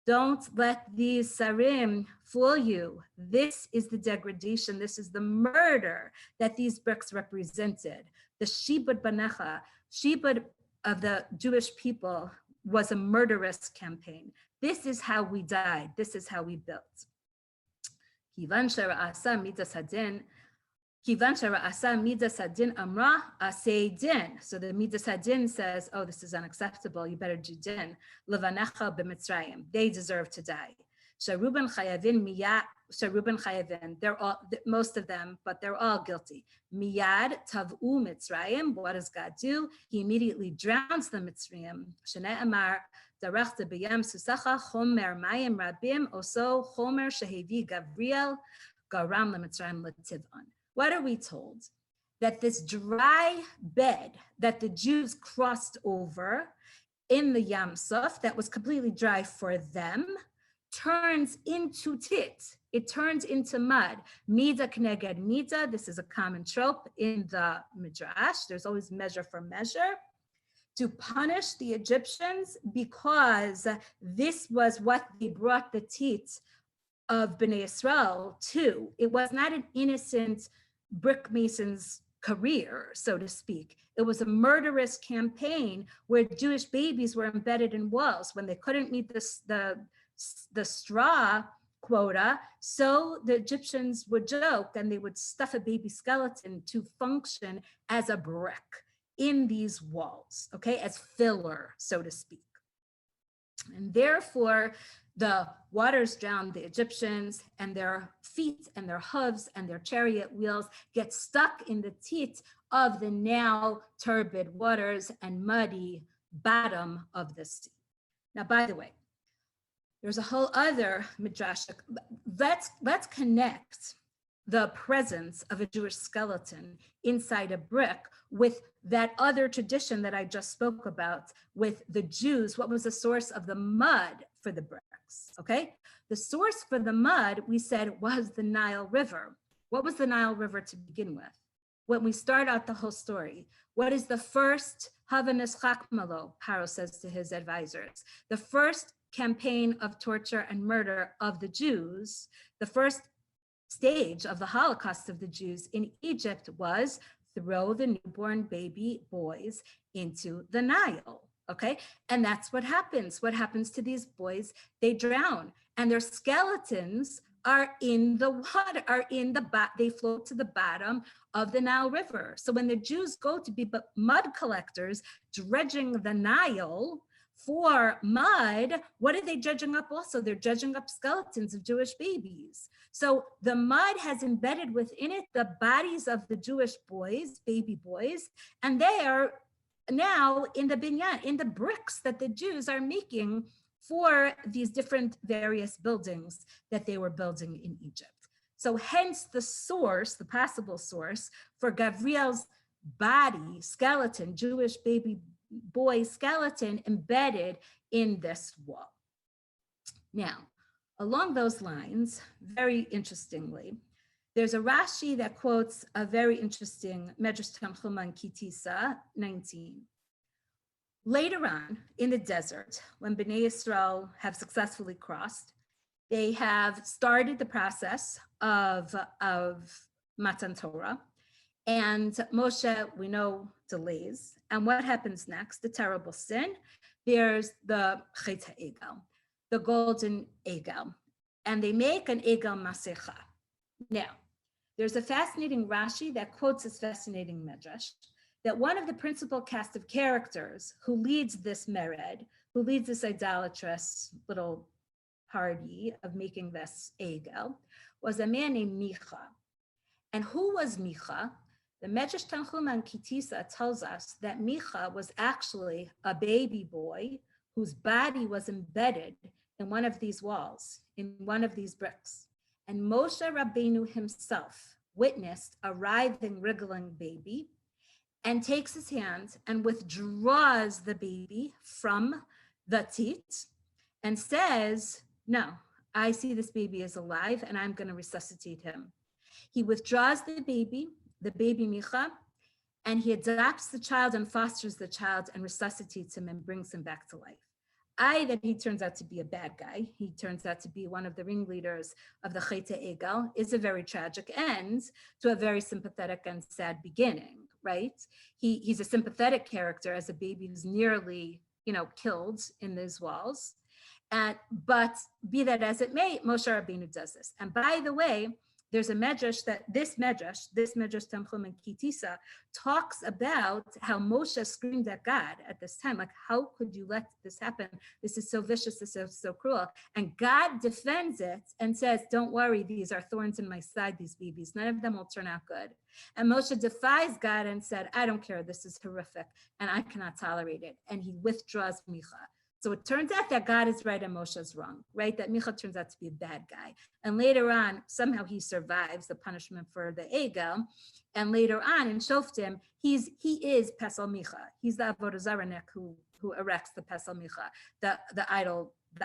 Don't let these sarim fool you. This is the degradation. This is the murder that these bricks represented. The shibud banecha, shibud of the Jewish people, was a murderous campaign. This is how we died. This is how we built. Kivan shera'asa midas hadin. Kivan shera'asa midas hadin amra asei din. So the midas hadin says, oh, this is unacceptable. You better do din. Levanecha b'mitzrayim. They deserve to die. Sharuban chayavin miyad. Sharuban chayavin. They're all, most of them, but they're all guilty. Miyad tavu mitzrayim. What does God do? He immediately drowns the Mitzrayim. Shnei amar. Darachta b'yam susacha chomer mayim rabim oso chomer shehevi Gavriel garam leMitzrayim letivon. What are we told? That this dry bed that the Jews crossed over in the Yam Suf, that was completely dry for them, turns into tit. It turns into mud. Mida kneged mida. This is a common trope in the Midrash. There's always measure for measure, to punish the Egyptians, because this was what they brought the tit of Bnei Israel to. It was not an innocent brick mason's career, so to speak. It was a murderous campaign where Jewish babies were embedded in walls when they couldn't meet the straw quota. So the Egyptians would joke and they would stuff a baby skeleton to function as a brick in these walls, okay, as filler, so to speak. And therefore, the waters drown the Egyptians, and their feet and their hooves and their chariot wheels get stuck in the teeth of the now turbid waters and muddy bottom of the sea. Now, by the way, there's a whole other midrash. Let's connect the presence of a Jewish skeleton inside a brick with that other tradition that I just spoke about with the Jews. What was the source of the mud for the bricks? Okay, the source for the mud, we said, was the Nile River. What was the Nile River to begin with? When we start out the whole story, what is the first Havanas Chakmalo, Paro says to his advisors, the first campaign of torture and murder of the Jews, the first stage of the Holocaust of the Jews in Egypt was throw the newborn baby boys into the Nile, okay? And that's what happens. What happens to these boys? They drown, and their skeletons are in the water, they float to the bottom of the Nile River. So when the Jews go to be mud collectors, dredging the Nile for mud, what are they dredging up also? They're dredging up skeletons of Jewish babies. So the mud has embedded within it the bodies of the Jewish boys, baby boys, and they are now in the binyan, in the bricks that the Jews are making for these different various buildings that they were building in Egypt. So hence the source, the possible source for Gavriel's body, skeleton, Jewish baby boy skeleton embedded in this wall. Now, along those lines, very interestingly, there's a Rashi that quotes a very interesting Medrash Tanchuma Kitisa 19. Later on in the desert, when Bnei Yisrael have successfully crossed, they have started the process of Matan Torah, and Moshe, we know, delays. And what happens next? The terrible sin. there's the Chet HaEgel, the golden egel, and they make an egel masecha. Now, there's a fascinating Rashi that quotes this fascinating medrash, that one of the principal cast of characters who leads this mered, who leads this idolatrous little party of making this egel, was a man named Micha. And who was Micha? The Medrash Tanchuma and Kitisa tells us that Micha was actually a baby boy whose body was embedded in one of these walls, in one of these bricks. And Moshe Rabbeinu himself witnessed a writhing, wriggling baby and takes his hand and withdraws the baby from the tit and says, no, I see this baby is alive and I'm going to resuscitate him. He withdraws the baby Micha, and he adopts the child and fosters the child and resuscitates him and brings him back to life. That he turns out to be a bad guy. He turns out to be one of the ringleaders of the Chet HaEgel is a very tragic end to a very sympathetic and sad beginning, right? He's a sympathetic character as a baby who's nearly, killed in these walls. But be that as it may, Moshe Rabbeinu does this. And by the way, there's a medrash that this medrash Tanchum and Kitisa talks about how Moshe screamed at God at this time, like, how could you let this happen? This is so vicious, this is so cruel. And God defends it and says, don't worry, these are thorns in my side, these babies, none of them will turn out good. And Moshe defies God and said, I don't care, this is horrific, and I cannot tolerate it. And he withdraws Micha. So it turns out that God is right and Moshe is wrong, right? That Micha turns out to be a bad guy. And later on, somehow he survives the punishment for the Egel. And later on in Shoftim, he is Pesel Micha. He's the Avodah Zarah who erects the Pesel Micha, the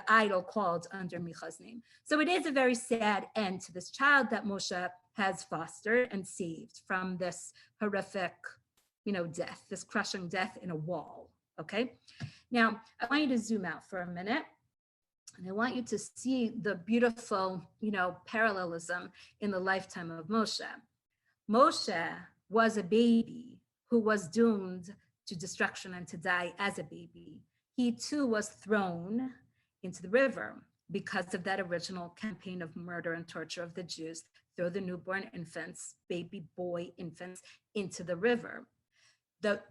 idol called under Micha's name. So it is a very sad end to this child that Moshe has fostered and saved from this horrific, death, this crushing death in a wall, okay? Now, I want you to zoom out for a minute, and I want you to see the beautiful, parallelism in the lifetime of Moshe. Moshe was a baby who was doomed to destruction and to die as a baby. He too was thrown into the river because of that original campaign of murder and torture of the Jews, throw the newborn infants, baby boy infants, into the river, the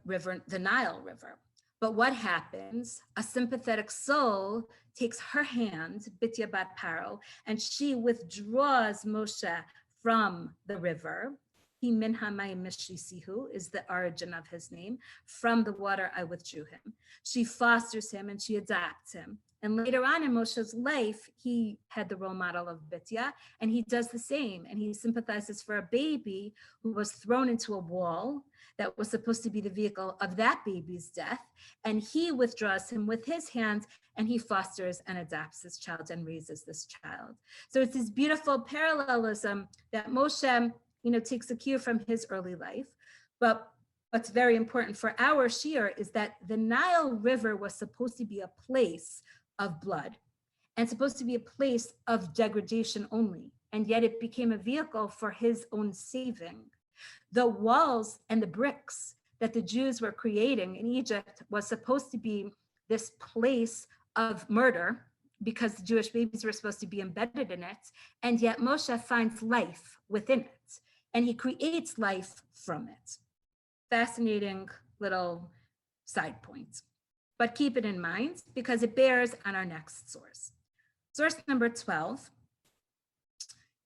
Nile River. But what happens? A sympathetic soul takes her hand, Bitya bat Paro, and she withdraws Moshe from the river. He min hamayim mishisihu is the origin of his name. From the water I withdrew him. She fosters him and she adopts him. And later on in Moshe's life, he had the role model of Bitya, and he does the same. And he sympathizes for a baby who was thrown into a wall that was supposed to be the vehicle of that baby's death. And he withdraws him with his hand, and he fosters and adopts this child and raises this child. So it's this beautiful parallelism that Moshe, takes a cue from his early life. But what's very important for our shiur is that the Nile River was supposed to be a place of blood and supposed to be a place of degradation only. And yet it became a vehicle for his own saving. The walls and the bricks that the Jews were creating in Egypt was supposed to be this place of murder because the Jewish babies were supposed to be embedded in it. And yet Moshe finds life within it, and he creates life from it. Fascinating little side point. But keep it in mind because it bears on our next source. Source number 12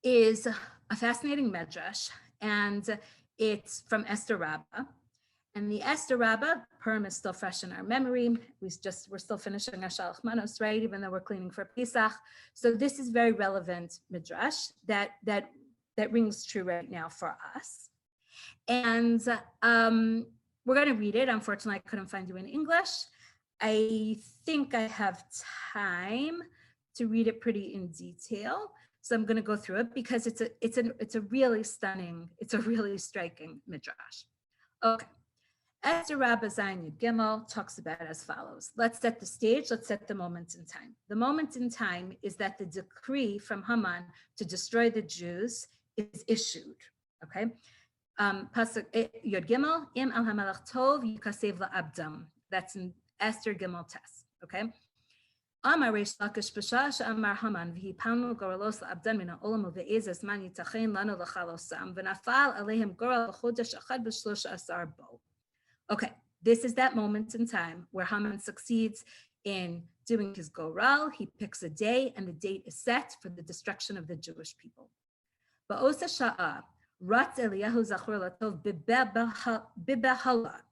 is a fascinating medrash, and it's from Esther Rabbah. And the Esther Rabbah, Purim is still fresh in our memory. We're still finishing our Shalach Manos, right? Even though we're cleaning for Pesach. So this is very relevant midrash that rings true right now for us. And we're going to read it. Unfortunately, I couldn't find you in English. I think I have time to read it pretty in detail. So I'm going to go through it because it's a really stunning, it's a really striking midrash. Okay. Esther Rabbah Zayin Yud Gimel talks about it as follows. Let's set the stage. Let's set the moment in time. The moment in time is that the decree from Haman to destroy the Jews is issued. Okay. Pasuk Yud Gimel Im al Hamelach Tov Yukasev LaAbdam. That's in Esther Gimel Tes. okay? Amar Reish Lakish b'shah Amar Haman v'hipanu goralos la'abdan min ha'olam uve'ez zman yitachen lanu l'chalosam v'nafal aleihem goral b'chodesh achad b'shlosh asar bo. Okay, this is that moment in time where Haman succeeds in doing his goral. He picks a day, and the date is set for the destruction of the Jewish people. Ba'osa sha'a ratz Eliyahu zachor latov bibehala.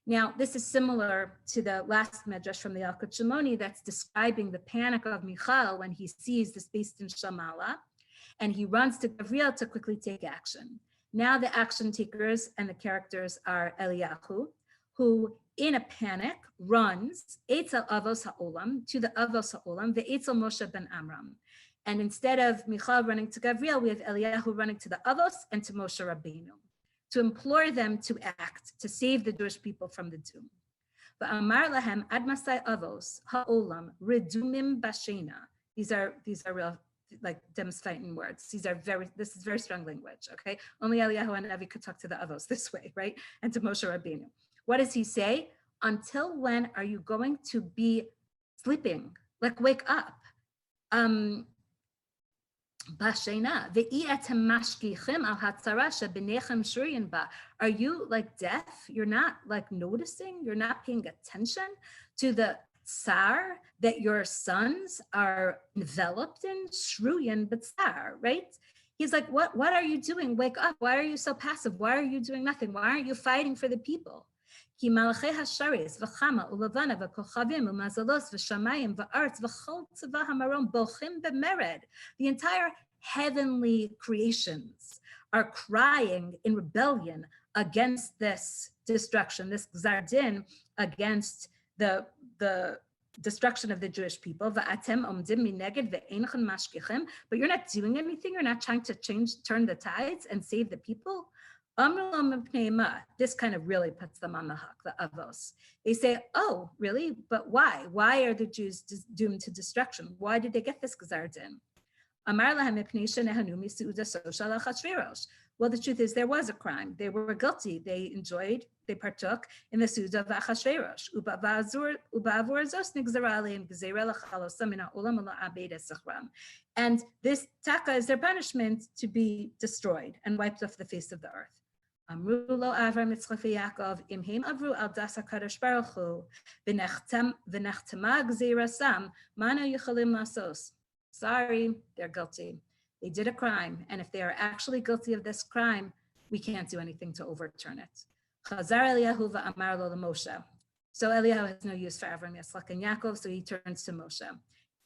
Now, this is similar to the last medrash from the Yalkut Shimoni that's describing the panic of Michal when he sees this beast in Shamala, and he runs to Gavriel to quickly take action. Now the action takers and the characters are Eliyahu, who in a panic runs Eitzel Avos HaOlam to the Avos HaOlam, the Eitzel Moshe ben Amram. And instead of Michal running to Gavriel, we have Eliyahu running to the Avos and to Moshe Rabbeinu, to implore them to act, to save the Jewish people from the doom. Va'amar lahem ad masai avos ha'olam redumim bashena. These are real, like, demonstrating words. This is very strong language, okay? Only Eliyahu and Levi could talk to the avos this way, right? And to Moshe Rabbeinu. What does he say? Until when are you going to be sleeping? Like, wake up. Bashena, are you like deaf? You're not like noticing, you're not paying attention to the tsar that your sons are enveloped in, shruyan b'tsar, right? He's like, what are you doing? Wake up. Why are you so passive? Why are you doing nothing? Why aren't you fighting for the people? The entire heavenly creations are crying in rebellion against this destruction, this gzar din, against the destruction of the Jewish people. But you're not doing anything. You're not trying to turn the tides and save the people. This kind of really puts them on the hook, the avos. They say, oh, really? But why? Why are the Jews doomed to destruction? Why did they get this gzar din? Well, the truth is there was a crime. They were guilty. They partook in the Suda of Achashverosh. And this taka is their punishment, to be destroyed and wiped off the face of the earth. Amru lo Avram Yitzchak v'Yaakov imheim avru al das HaKadosh Baruch Hu v'nechtama gzeirasam mana yichalim lasos. Sorry, they're guilty. They did a crime, and if they are actually guilty of this crime, we can't do anything to overturn it. Chazar Eliyahu va'amar lo Moshe. So Eliyahu has no use for Avram, Yitzchak, and Yaakov, so he turns to Moshe.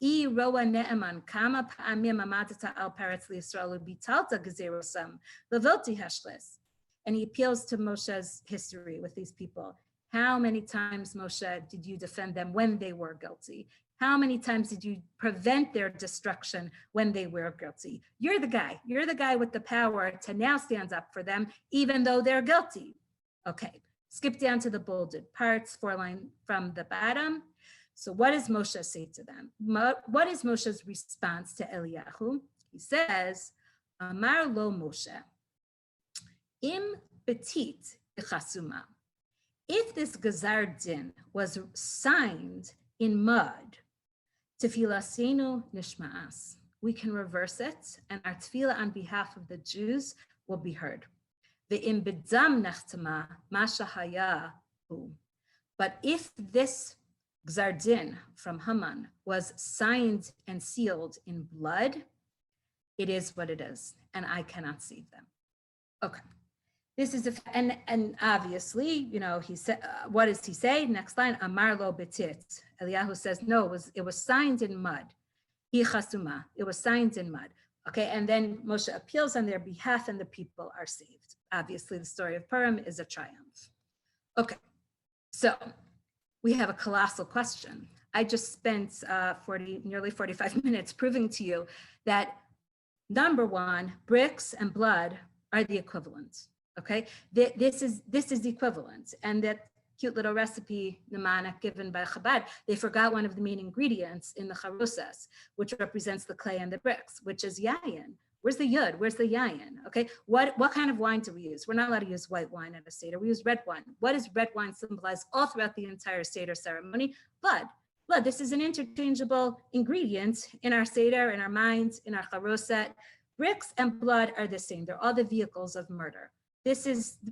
I roa ne'eman kama pa'amim amadata al paretz liYisrael ubitalta gezerosam levilti hashles. And he appeals to Moshe's history with these people. How many times, Moshe, did you defend them when they were guilty? How many times did you prevent their destruction when they were guilty? You're the guy with the power to now stand up for them, even though they're guilty. Okay, skip down to the bolded parts, 4 line from the bottom. So what does Moshe say to them? What is Moshe's response to Eliyahu? He says, Amar lo Moshe, im petit chasuma. If this gazar din was signed in mud, Tefilasenu nishma'as, we can reverse it, and our tefillah on behalf of the Jews will be heard. Ve'im b'dam nechtama masha hayahu. But if this gzar din from Haman was signed and sealed in blood, it is what it is, and I cannot save them. Okay. This is and obviously, he said, what does he say? Next line, Amar lo betit. Eliyahu says, no, it was signed in mud. Hi chasuma. It was signed in mud. Okay, and then Moshe appeals on their behalf, and the people are saved. Obviously, the story of Purim is a triumph. Okay, so we have a colossal question. I just spent nearly 45 minutes proving to you that, number one, bricks and blood are the equivalent. Okay, this is the equivalent, and that cute little recipe mnemonic given by Chabad, they forgot one of the main ingredients in the charoset, which represents the clay and the bricks, which is yayin. Where's the yud? Where's the yayin? Okay, what kind of wine do we use? We're not allowed to use white wine at a Seder. We use red wine. What does red wine symbolize all throughout the entire Seder ceremony? Blood. blood. This is an interchangeable ingredient in our Seder, in our minds, in our Charoset. Bricks and blood are the same. They're all the vehicles of murder.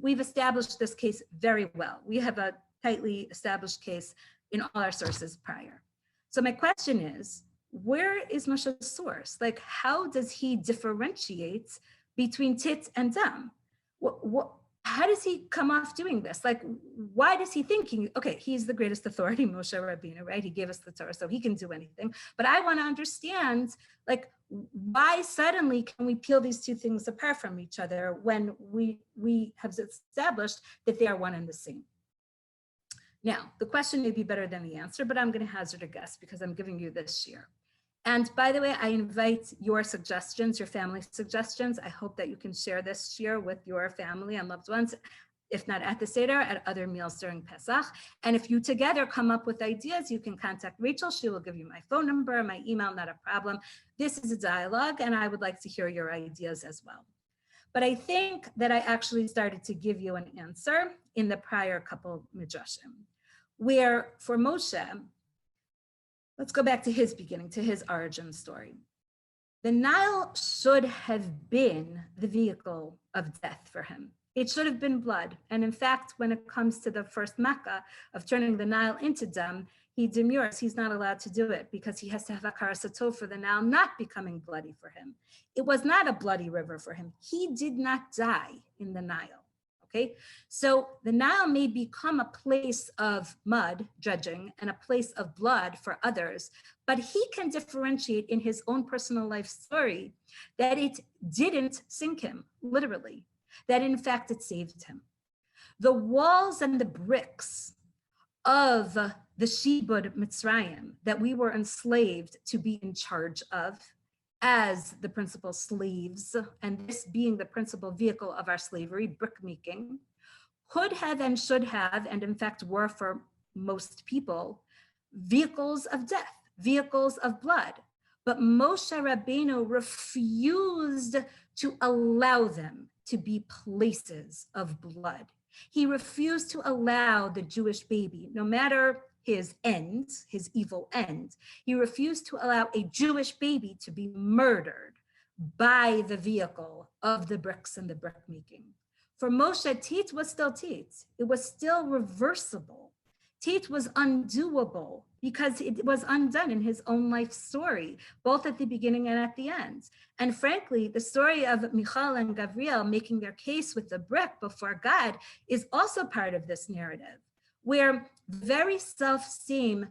We've established this case very well. We have a tightly established case in all our sources prior. So my question is, where is Moshe's source? Like, how does he differentiate between tit and dam? How does he come off doing this? Like, why does he think, okay, he's the greatest authority, Moshe Rabbeinu, right? He gave us the Torah, so he can do anything. But I want to understand, like, why suddenly can we peel these two things apart from each other when we have established that they are one and the same? Now, the question may be better than the answer, but I'm going to hazard a guess because I'm giving you this year. And by the way, I invite your suggestions, your family suggestions. I hope that you can share this year with your family and loved ones, if not at the Seder, at other meals during Pesach. And if you together come up with ideas, you can contact Rachel. She will give you my phone number, my email, not a problem. This is a dialogue, and I would like to hear your ideas as well. But I think that I actually started to give you an answer in the prior couple midrashim, where for Moshe, let's go back to his beginning, to his origin story. The Nile should have been the vehicle of death for him. It should have been blood. And in fact, when it comes to the first Makkah of turning the Nile into dam, he demurs. He's not allowed to do it because he has to have a Charoset for the Nile not becoming bloody for him. It was not a bloody river for him. He did not die in the Nile. Okay, so the Nile may become a place of mud, dredging, and a place of blood for others, but he can differentiate in his own personal life story that it didn't sink him, literally, that in fact it saved him. The walls and the bricks of the Shibud Mitzrayim that we were enslaved to be in charge of as the principal slaves, and this being the principal vehicle of our slavery, brick making, could have and should have, and in fact were for most people, vehicles of death, vehicles of blood. But Moshe Rabbeinu refused to allow them to be places of blood. He refused to allow the Jewish baby, no matter his end, his evil end, he refused to allow a Jewish baby to be murdered by the vehicle of the bricks and the brick making. For Moshe, tit was still tit. It was still reversible. Tit was undoable because it was undone in his own life story, both at the beginning and at the end. And frankly, the story of Michal and Gabriel making their case with the brick before God is also part of this narrative, where the very self-same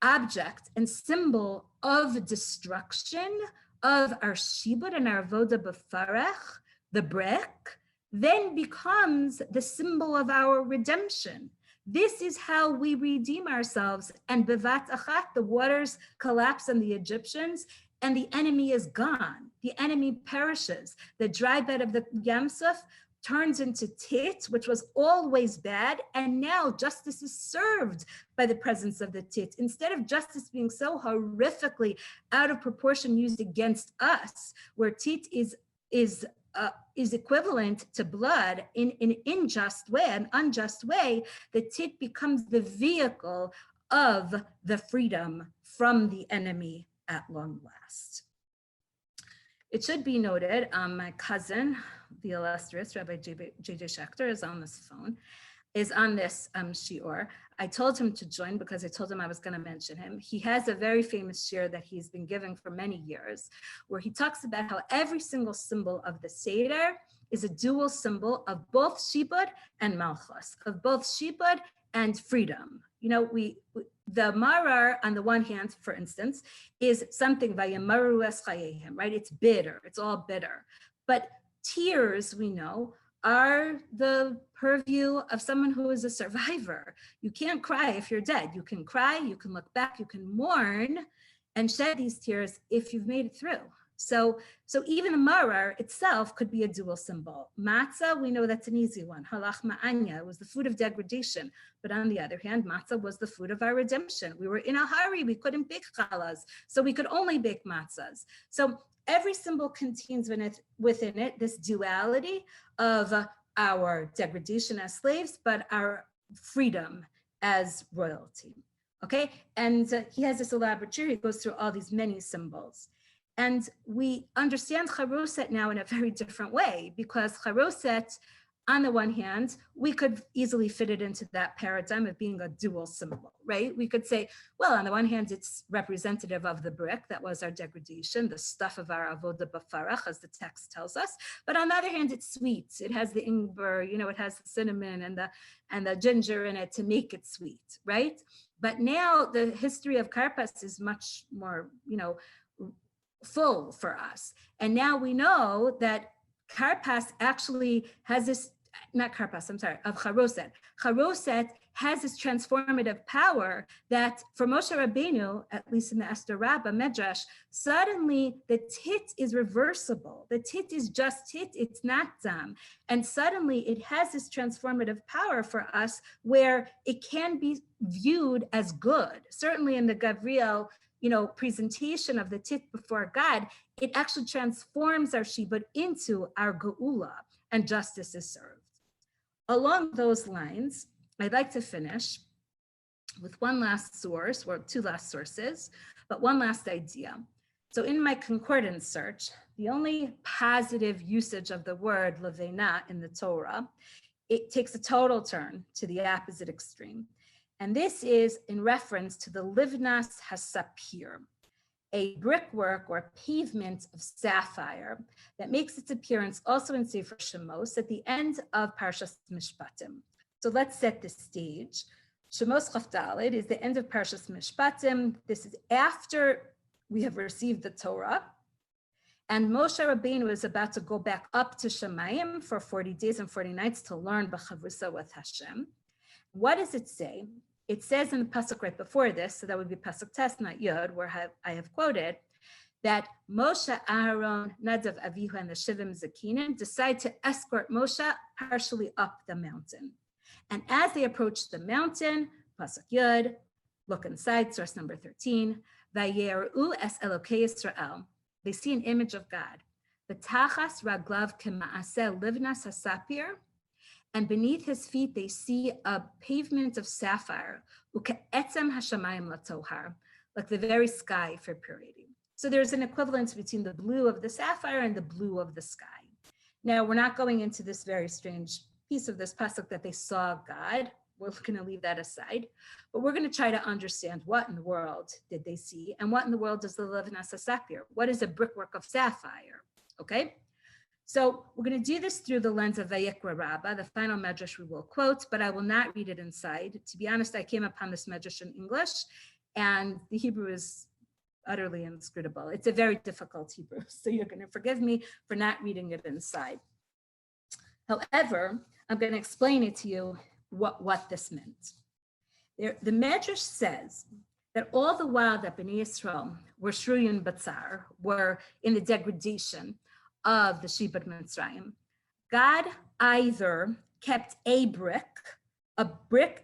object and symbol of destruction of our shibud and our voda b'farech, the brick, then becomes the symbol of our redemption. This is how we redeem ourselves. And bevat achat, the waters collapse on the Egyptians, and the enemy is gone. The enemy perishes. The dry bed of the Yam Suf turns into tit, which was always bad, and now justice is served by the presence of the tit. Instead of justice being so horrifically out of proportion used against us, where tit is equivalent to blood in an unjust way, the tit becomes the vehicle of the freedom from the enemy at long last. It should be noted, my cousin, the illustrious Rabbi J.J. Schechter, is on this shiur. I told him to join because I told him I was going to mention him. He has a very famous shiur that he's been giving for many years, where he talks about how every single symbol of the Seder is a dual symbol of both shibud and malchus, of both shibud and freedom. You know, the marar on the one hand, for instance, is something vayamaru es chayehim, right? It's bitter, it's all bitter. But tears, we know, are the purview of someone who is a survivor. You can't cry if you're dead. You can cry, you can look back, you can mourn and shed these tears if you've made it through. So even the marar itself could be a dual symbol. Matzah, we know that's an easy one. Halach ma'anya was the food of degradation. But on the other hand, matzah was the food of our redemption. We were in a hurry. We couldn't bake challahs, so we could only bake matzahs. So every symbol contains within it this duality of our degradation as slaves, but our freedom as royalty. Okay, and he has this elaborate chair. He goes through all these many symbols. And we understand Charoset now in a very different way, because Charoset, on the one hand, we could easily fit it into that paradigm of being a dual symbol, right? We could say, well, on the one hand, it's representative of the brick that was our degradation, the stuff of our avodah b'farach, as the text tells us. But on the other hand, it's sweet. It has the ingber, it has the cinnamon and the ginger in it to make it sweet, right? But now the history of Karpas is much more, full for us. And now we know that Karpas actually has this, not Karpas, I'm sorry, of Charoset. Charoset has this transformative power that for Moshe Rabbeinu, at least in the Esther Rabbah Medrash, suddenly the tit is reversible. The tit is just tit, it's not dam. And suddenly it has this transformative power for us where it can be viewed as good. Certainly in the Gavriel, presentation of the tit before God, it actually transforms our shibud into our geula, and justice is served. Along those lines, I'd like to finish with one last source, or two last sources, but one last idea. So in my concordance search, the only positive usage of the word levena in the Torah, it takes a total turn to the opposite extreme. And this is in reference to the livnas hasapir, a brickwork or pavement of sapphire that makes its appearance also in Sefer Shemos at the end of Parshas Mishpatim. So let's set the stage. Shemos Chaf Daled is the end of Parshas Mishpatim. This is after we have received the Torah. And Moshe Rabbeinu is about to go back up to Shemayim for 40 days and 40 nights to learn B'chavrusa with Hashem. What does it say? It says in the pasuk right before this, so that would be pasuk Tes, not Yod, where I have quoted, that Moshe, Aaron, Nadav, Avihu, and the Shivim Zakinim decide to escort Moshe partially up the mountain. And as they approach the mountain, pasuk Yod, look inside, source number 13, Vayeru es Elokei Yisrael. They see an image of God. V'tachas raglav k'ma'aseh livnas hasapir. And beneath his feet, they see a pavement of sapphire, uke'etzem hashamayim latohar, like the very sky for purity. So there's an equivalence between the blue of the sapphire and the blue of the sky. Now, we're not going into this very strange piece of this pasuk that they saw God. We're going to leave that aside, but we're going to try to understand what in the world did they see and what in the world does the livnas hasapir? What is a brickwork of sapphire? Okay. So we're going to do this through the lens of Vayikra Rabbah, the final medrash we will quote, but I will not read it inside. To be honest, I came upon this medrash in English, and the Hebrew is utterly inscrutable. It's a very difficult Hebrew, so you're going to forgive me for not reading it inside. However, I'm going to explain it to you what this meant. The medrash says that all the while that Bnei Yisrael were shruyun batzar, were in the degradation of the Shibud Mitzrayim, God either kept a brick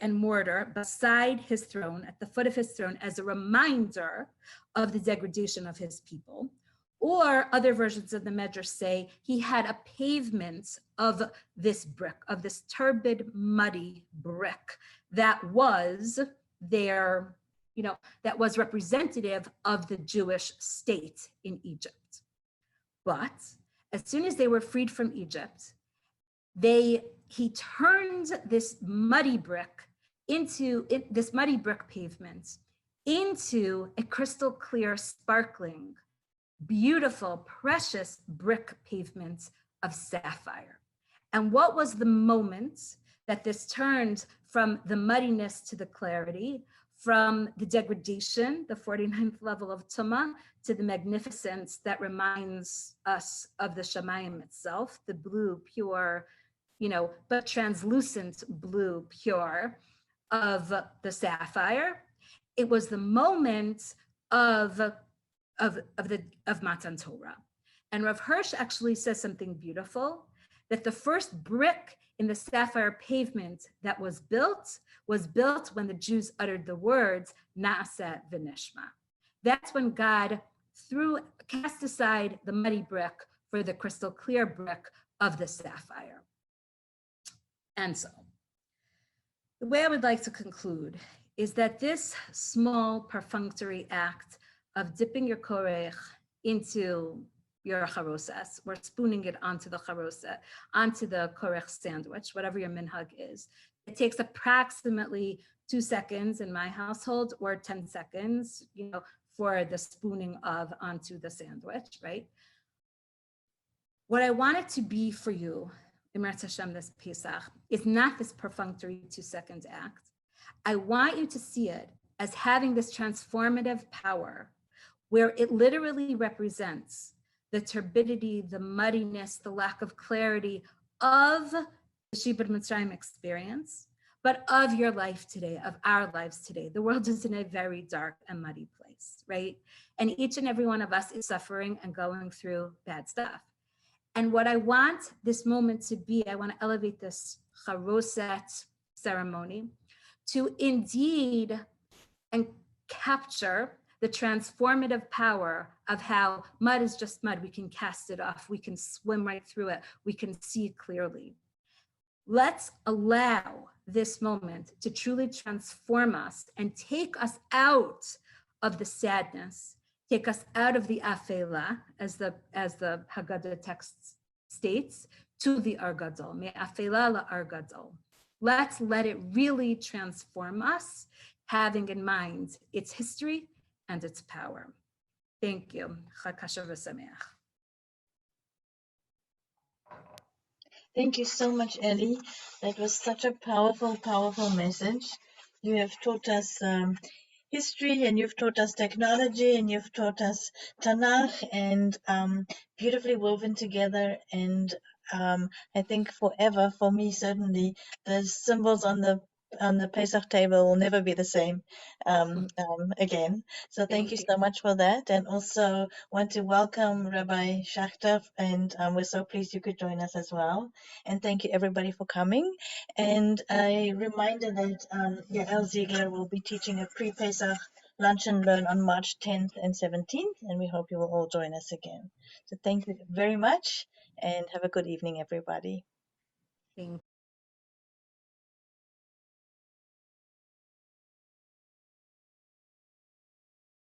and mortar beside his throne, at the foot of his throne, as a reminder of the degradation of his people, or other versions of the Medrash say he had a pavement of this brick, of this turbid, muddy brick that was their, that was representative of the Jewish state in Egypt. But as soon as they were freed from Egypt, he turned this muddy brick pavement into a crystal clear, sparkling, beautiful, precious brick pavement of sapphire. And what was the moment that this turned from the muddiness to the clarity, from the degradation, the 49th level of Tumah, to the magnificence that reminds us of the Shemayim itself, the blue, pure, but translucent blue, pure of the sapphire? It was the moment of Matan Torah. And Rav Hirsch actually says something beautiful, that the first brick in the sapphire pavement that was built when the Jews uttered the words, Na'aseh v'nishma. That's when God cast aside the muddy brick for the crystal clear brick of the sapphire. And so, the way I would like to conclude is that this small perfunctory act of dipping your korech into your charoset, or spooning it onto the charoset, onto the korech sandwich, whatever your minhag is. It takes approximately 2 seconds in my household, or 10 seconds, for the spooning of onto the sandwich, right? What I want it to be for you, Imrat Hashem, this Pesach, is not this perfunctory 2-second act. I want you to see it as having this transformative power, where it literally represents the turbidity, the muddiness, the lack of clarity of the Shibud Mitzrayim experience, but of your life today, of our lives today. The world is in a very dark and muddy place, right? And each and every one of us is suffering and going through bad stuff. And what I want this moment to be, I want to elevate this Charoset ceremony to indeed and capture the transformative power of how mud is just mud. We can cast it off. We can swim right through it. We can see clearly. Let's allow this moment to truly transform us and take us out of the sadness, take us out of the afela, as the Haggadah text states, to the Ar Gadol, me afela la Ar Gadol. Let's let it really transform us, having in mind its history and its power. Thank you. Chag Kasher v'Sameach. Thank you so much, Ellie. That was such a powerful, powerful message. You have taught us history, and you've taught us technology, and you've taught us Tanakh, and beautifully woven together. And I think forever, for me certainly, the symbols on the Pesach table will never be the same again. So thank you so much for that. And also want to welcome Rabbi Schachter, and we're so pleased you could join us as well. And thank you everybody for coming. And a reminder that Yael Ziegler will be teaching a pre-Pesach lunch and learn on March 10th and 17th, and we hope you will all join us again. So thank you very much, and have a good evening, everybody. Thank